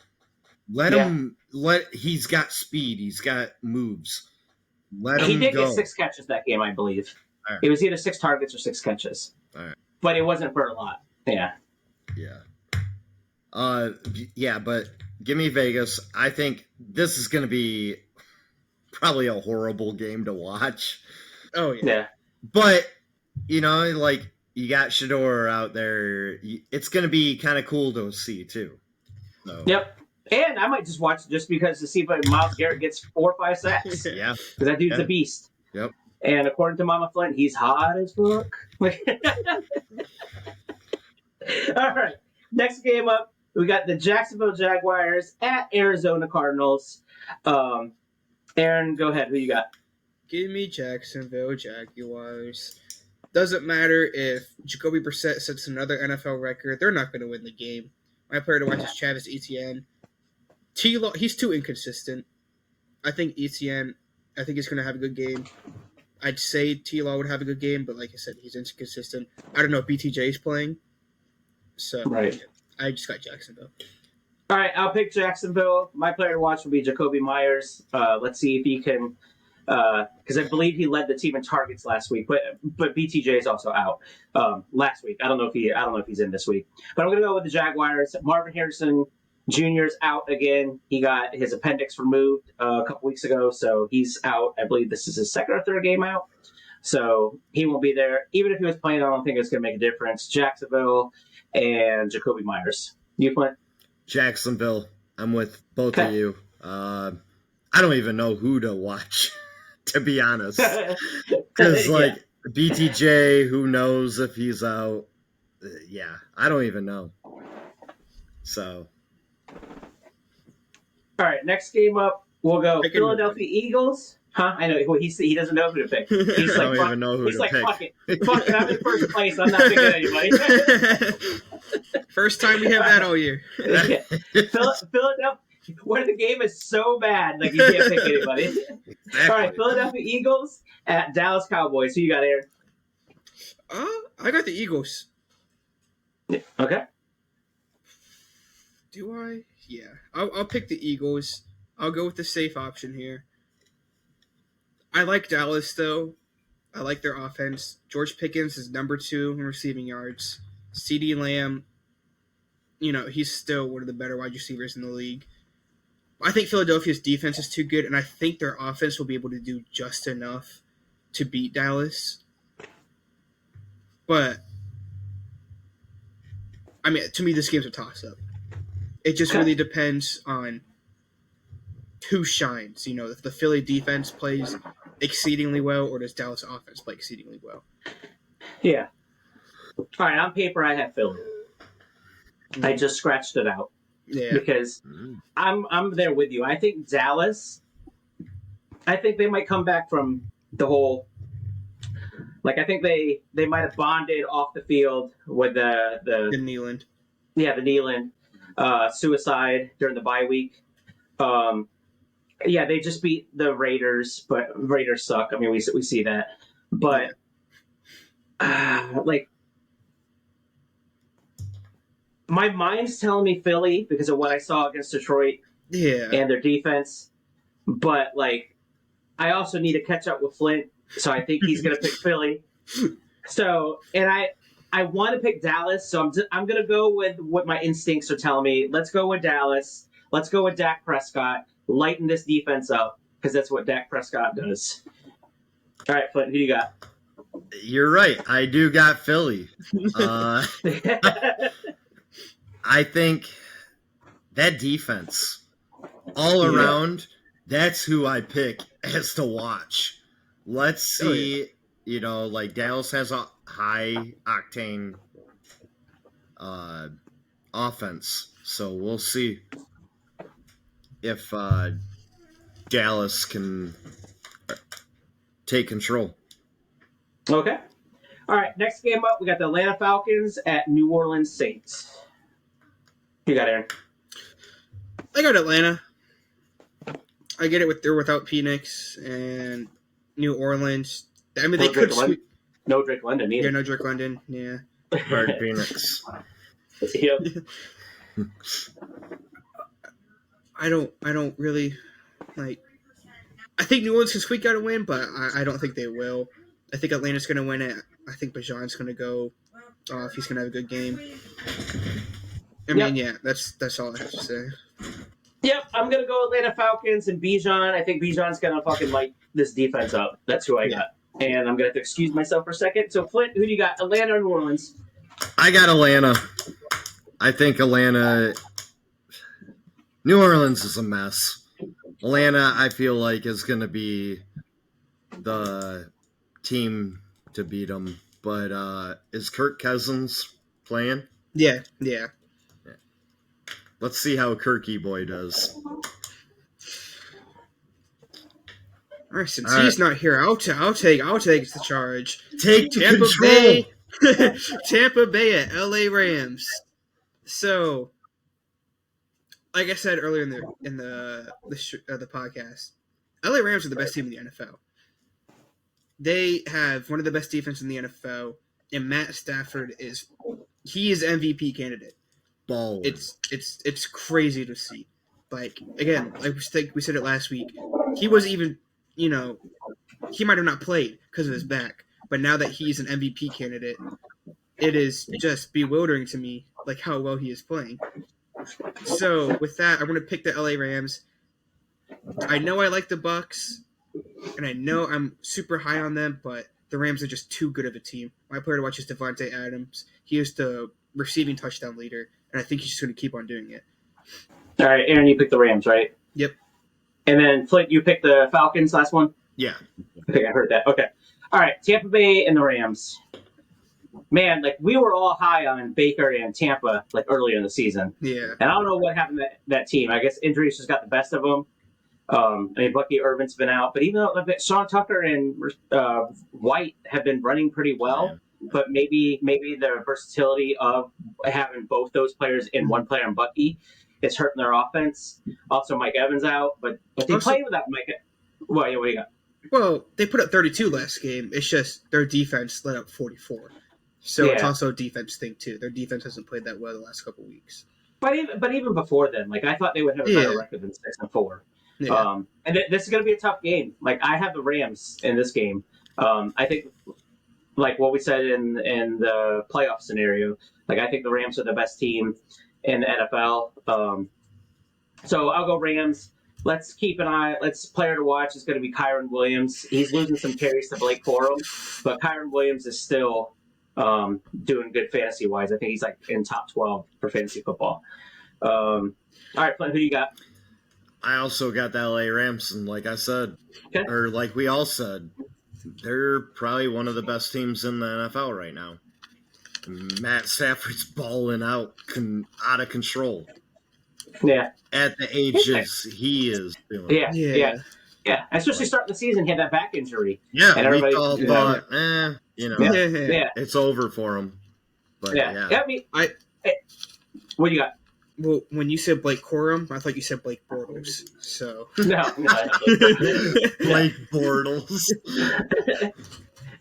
He's got speed. He's got moves. He did get 6 catches that game, I believe. Right. It was either 6 targets or 6 catches. All right. But it wasn't for a lot. Yeah. Yeah. But give me Vegas. I think this is going to be probably a horrible game to watch. Oh, yeah. But, you got Shedeur out there. It's going to be kind of cool to see, too. So. Yep. And I might just watch it just because to see if Myles Garrett gets 4 or 5 sacks. Yeah. Because that dude's a beast. Yep. And according to Mama Flint, he's hot as fuck. All right. Next game up, we got the Jacksonville Jaguars at Arizona Cardinals. Aaron, go ahead. Who you got? Give me Jacksonville Jaguars. Doesn't matter if Jacoby Brissett sets another NFL record. They're not going to win the game. My player to watch is Travis Etienne. T-Law, he's too inconsistent. I think Etienne, he's going to have a good game. I'd say T-Law would have a good game, but like I said, he's inconsistent. I don't know if BTJ is playing. So, right. I just got Jacksonville. All right, I'll pick Jacksonville. My player to watch will be Jacoby Myers. Let's see if he can, because I believe he led the team in targets last week, but BTJ is also out last week. I don't know if he's in this week. But I'm going to go with the Jaguars. Marvin Harrison Jr. is out again. He got his appendix removed a couple weeks ago, so he's out. I believe this is his 2nd or 3rd game out. So he won't be there. Even if he was playing, I don't think it's going to make a difference. Jacksonville and Jacoby Myers. You, Clint? Jacksonville. I'm with both of you. I don't even know who to watch, to be honest. Because, BTJ, who knows if he's out? I don't even know. So. All right, next game up, we'll go Philadelphia Eagles. Huh? I know. He doesn't know who to pick. He's I don't even know who to pick. Fuck it. I'm in first place. I'm not picking anybody. First time we have that all year. Philadelphia, where the game is so bad, you can't pick anybody. Exactly. All right, Philadelphia Eagles at Dallas Cowboys. Who you got, Aaron? I got the Eagles. Okay. Do I? Yeah. I'll pick the Eagles. I'll go with the safe option here. I like Dallas, though. I like their offense. George Pickens is number 2 in receiving yards. CeeDee Lamb, he's still one of the better wide receivers in the league. I think Philadelphia's defense is too good, and I think their offense will be able to do just enough to beat Dallas. But, to me, this game's a toss-up. It just really depends on who shines. If the Philly defense plays exceedingly well, or does Dallas offense play exceedingly well? Yeah. All right, on paper, I have Philly. I just scratched it out. Yeah. Because I'm there with you. I think Dallas, I think they might come back from the whole, like, I think they might have bonded off the field with the Neyland. Yeah, the Neyland suicide during the bye week. Yeah, they just beat the Raiders, but Raiders suck. I mean, we see that. But, like, my mind's telling me Philly because of what I saw against Detroit and their defense. But, like, I also need to catch up with Flint, so I think he's going to pick Philly. So, and I want to pick Dallas, so I'm going to go with what my instincts are telling me. Let's go with Dallas. Let's go with Dak Prescott. Lighten this defense up, because that's what Dak Prescott does. All right, Flint, who you got? You're right. I do got Philly. I think that defense, all around, that's who I pick as to watch. Let's see, like Dallas has a high octane offense, so we'll see if Dallas can take control. Okay. All right, next game up, we got the Atlanta Falcons at New Orleans Saints. You got Aaron? I got Atlanta. I get it without Penix and New Orleans. I mean, they could sweep. No Drake London either. Yeah, no Drake London. Yeah. Hard Penix. Yep. I don't really like. I think New Orleans can squeak out a win, but I don't think they will. I think Atlanta's going to win it. I think Bijan's going to go off. He's going to have a good game. I mean, yeah, that's all I have to say. Yep, I'm going to go Atlanta Falcons and Bijan. I think Bijan's going to fucking light this defense up. That's who I got. And I'm going to have to excuse myself for a second. So, Flint, who do you got? Atlanta or New Orleans? I got Atlanta. I think Atlanta... New Orleans is a mess. Atlanta, I feel like, is going to be the team to beat them. But is Kirk Cousins playing? Yeah. Let's see how Kirky Boy does. All right, since he's not here, I'll take the charge. Take Tampa control. Tampa Bay at LA Rams. So, like I said earlier in the podcast, LA Rams are the best team in the NFL. They have one of the best defense in the NFL, and Matt Stafford is MVP candidate. Ball. It's crazy to see. Like, again, like we said it last week, he was even, he might have not played because of his back, but now that he's an MVP candidate, it is just bewildering to me, like how well he is playing. So with that, I'm going to pick the LA Rams. I know I like the Bucks, and I know I'm super high on them, but the Rams are just too good of a team. My player to watch is Devontae Adams. He is the receiving touchdown leader, and I think he's just going to keep on doing it. All right, Aaron, you picked the Rams, right? Yep. And then, Flint, you picked the Falcons last one? Yeah. I think I heard that. Okay. All right, Tampa Bay and the Rams. Man, like, we were all high on Baker and Tampa, like, earlier in the season. Yeah. And I don't know what happened to that team. I guess injuries just got the best of them. I mean, Bucky Irvin's been out. But even though Sean Tucker and White have been running pretty well, but maybe the versatility of having both those players in one player and Bucky is hurting their offense. Also, Mike Evans out. But they play without Mike. What do you got? Well, they put up 32 last game. It's just their defense let up 44. So it's also a defense thing, too. Their defense hasn't played that well the last couple of weeks. But even before then, like, I thought they would have a better record than 6-4. Yeah. And this is going to be a tough game. Like, I have the Rams in this game. I think, like what we said in the playoff scenario, like, I think the Rams are the best team in the NFL. So I'll go Rams. Let's keep an eye. Player to watch is going to be Kyron Williams. He's losing some carries to Blake Corum, but Kyron Williams is still doing good fantasy-wise. I think he's like in top 12 for fantasy football. All right, Flint, who you got? I also got the LA Rams, and like I said, or like we all said, they're probably one of the best teams in the NFL right now. Matt Stafford's balling out of control. Yeah. At the ages he is doing. Yeah. Especially starting the season, he had that back injury. Yeah, and we all thought, it's over for him. But I mean, what do you got? Well, when you said Blake Corum, I thought you said Blake Bortles. So no. Blake Bortles.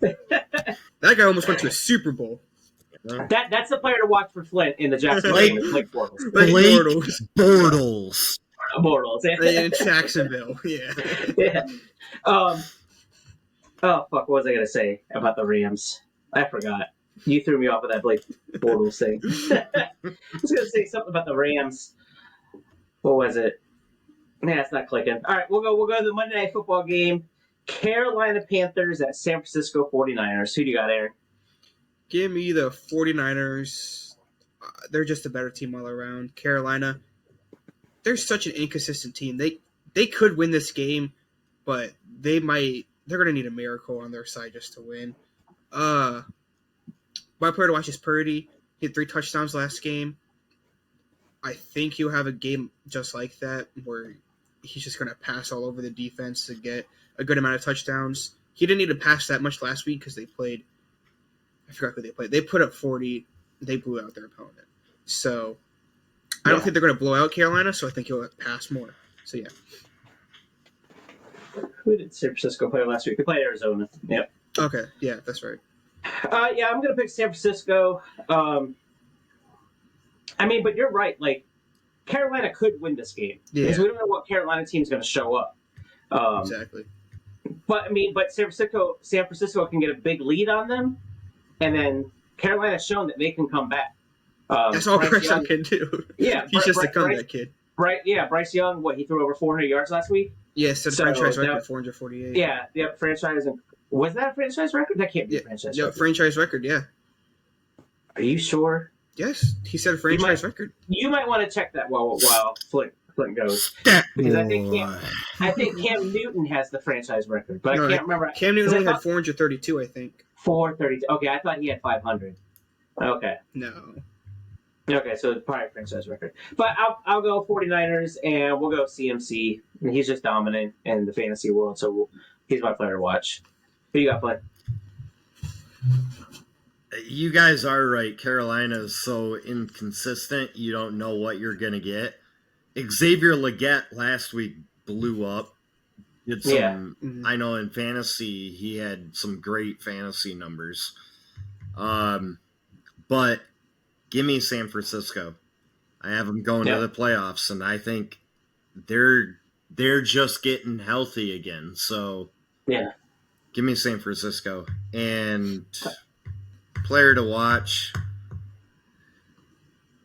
That guy almost went to a Super Bowl. That's the player to watch for Flint in the Jacksonville game. Is Blake Bortles. Blake Bortles. Bortles. In Jacksonville. Yeah. Oh fuck! What was I gonna say about the Rams? I forgot. You threw me off with that Blake Bortles thing. I was gonna say something about the Rams. What was it? Nah, it's not clicking. All right, we'll go to the Monday Night Football game. Carolina Panthers at San Francisco 49ers. Who do you got, Aaron? Give me the 49ers. They're just a better team all around. Carolina, they're such an inconsistent team. They could win this game, but they're going to need a miracle on their side just to win. My player to watch is Purdy. He had 3 touchdowns last game. I think he'll have a game just like that where he's just going to pass all over the defense to get a good amount of touchdowns. He didn't need to pass that much last week because they played – I forgot who they played. They put up 40. They blew out their opponent. So I don't think they're going to blow out Carolina, so I think he'll pass more. So, yeah. Who did San Francisco play last week? They played Arizona. Yep. Okay. Yeah, that's right. I'm going to pick San Francisco. But you're right. Like, Carolina could win this game because we don't know what Carolina team's going to show up. Exactly. But San Francisco can get a big lead on them, and then Carolina's shown that they can come back. That's all Bryce Young can do. Yeah, he's just a comeback kid. Right? Yeah, Bryce Young. He threw over 400 yards last week. Yeah, set a franchise record, 448. Yeah, franchise. Was that a franchise record? That can't be a franchise record. Yeah, franchise record, yeah. Are you sure? Yes, he set a franchise record. You might want to check that while Flint goes. Because I think Cam Newton has the franchise record, but I can't remember. Cam Newton only had 432, I think. 432. Okay, I thought he had 500. Okay. No. Okay, so it's probably a franchise record. But I'll go 49ers, and we'll go CMC. He's just dominant in the fantasy world, so he's my player to watch. Who you got, Flint? You guys are right. Carolina is so inconsistent. You don't know what you're going to get. Xavier Legette last week blew up. I know in fantasy he had some great fantasy numbers. But give me San Francisco. I have them going to the playoffs, and I think they're just getting healthy again. So give me San Francisco. And player to watch,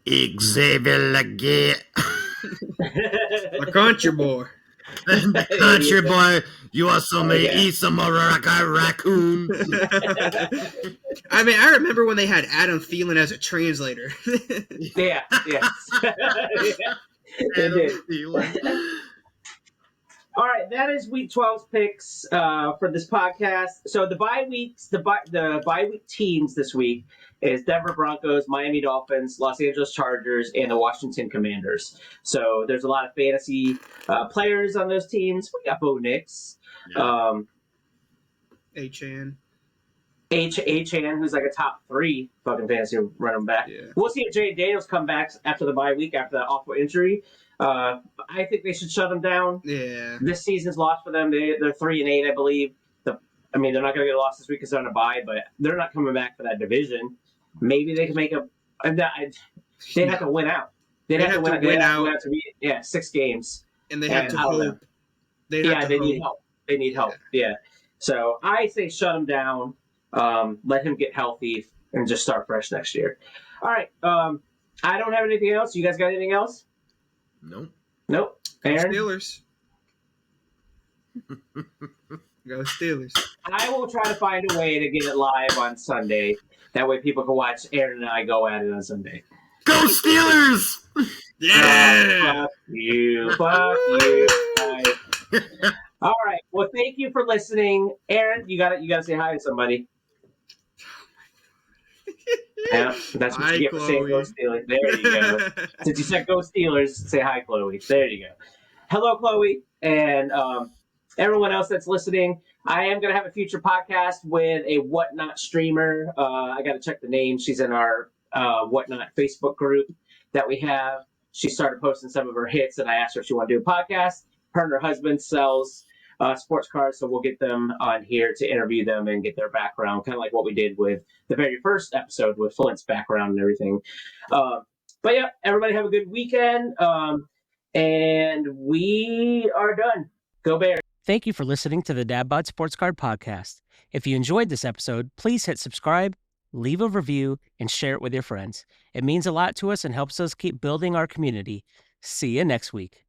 Xavier Legette. The country boy. The country boy. You also may eat some more raccoon. I remember when they had Adam Thielen as a translator. Yeah. Adam Thielen. All right, that is Week 12's picks for this podcast. So the bye weeks, the bye week teams this week is Denver Broncos, Miami Dolphins, Los Angeles Chargers, and the Washington Commanders. So there's a lot of fantasy players on those teams. We got Bo Nix, H-Chan, who's like a top 3 fucking fantasy running back. Yeah. We'll see if Jay Daniels come back after the bye week after that awful injury. I think they should shut them down. Yeah. This season's lost for them. They're 3-8, I believe. They're not going to get a loss this week because they're on a bye, but they're not coming back for that division. Maybe they can make they'd have to win out. They'd have to win out. Have to be 6 games. And they have to hope. They need help. They need help. Yeah. So I say shut him down. Let him get healthy and just start fresh next year. All right. I don't have anything else. You guys got anything else? Nope. Aaron? Steelers. Go Steelers. I will try to find a way to get it live on Sunday. That way people can watch Aaron and I go at it on Sunday. Go Steelers! Yeah! Fuck you. All right. Well, thank you for listening. Aaron, you gotta say hi to somebody. Yeah, that's what Hi, you get for saying Go Chloe. Steelers. There you go. Since you said Go Steelers, say hi, Chloe. There you go. Hello, Chloe, and everyone else that's listening. I am going to have a future podcast with a Whatnot streamer. I got to check the name. She's in our Whatnot Facebook group that we have. She started posting some of her hits, and I asked her if she wanted to do a podcast. Her and her husband sells sports cards, so we'll get them on here to interview them and get their background, kind of like what we did with the very first episode with Flint's background and everything. But yeah, everybody have a good weekend. And we are done. Go Bears. Thank you for listening to the DadBod Sports Card Podcast. If you enjoyed this episode, please hit subscribe, leave a review, and share it with your friends. It means a lot to us and helps us keep building our community. See you next week.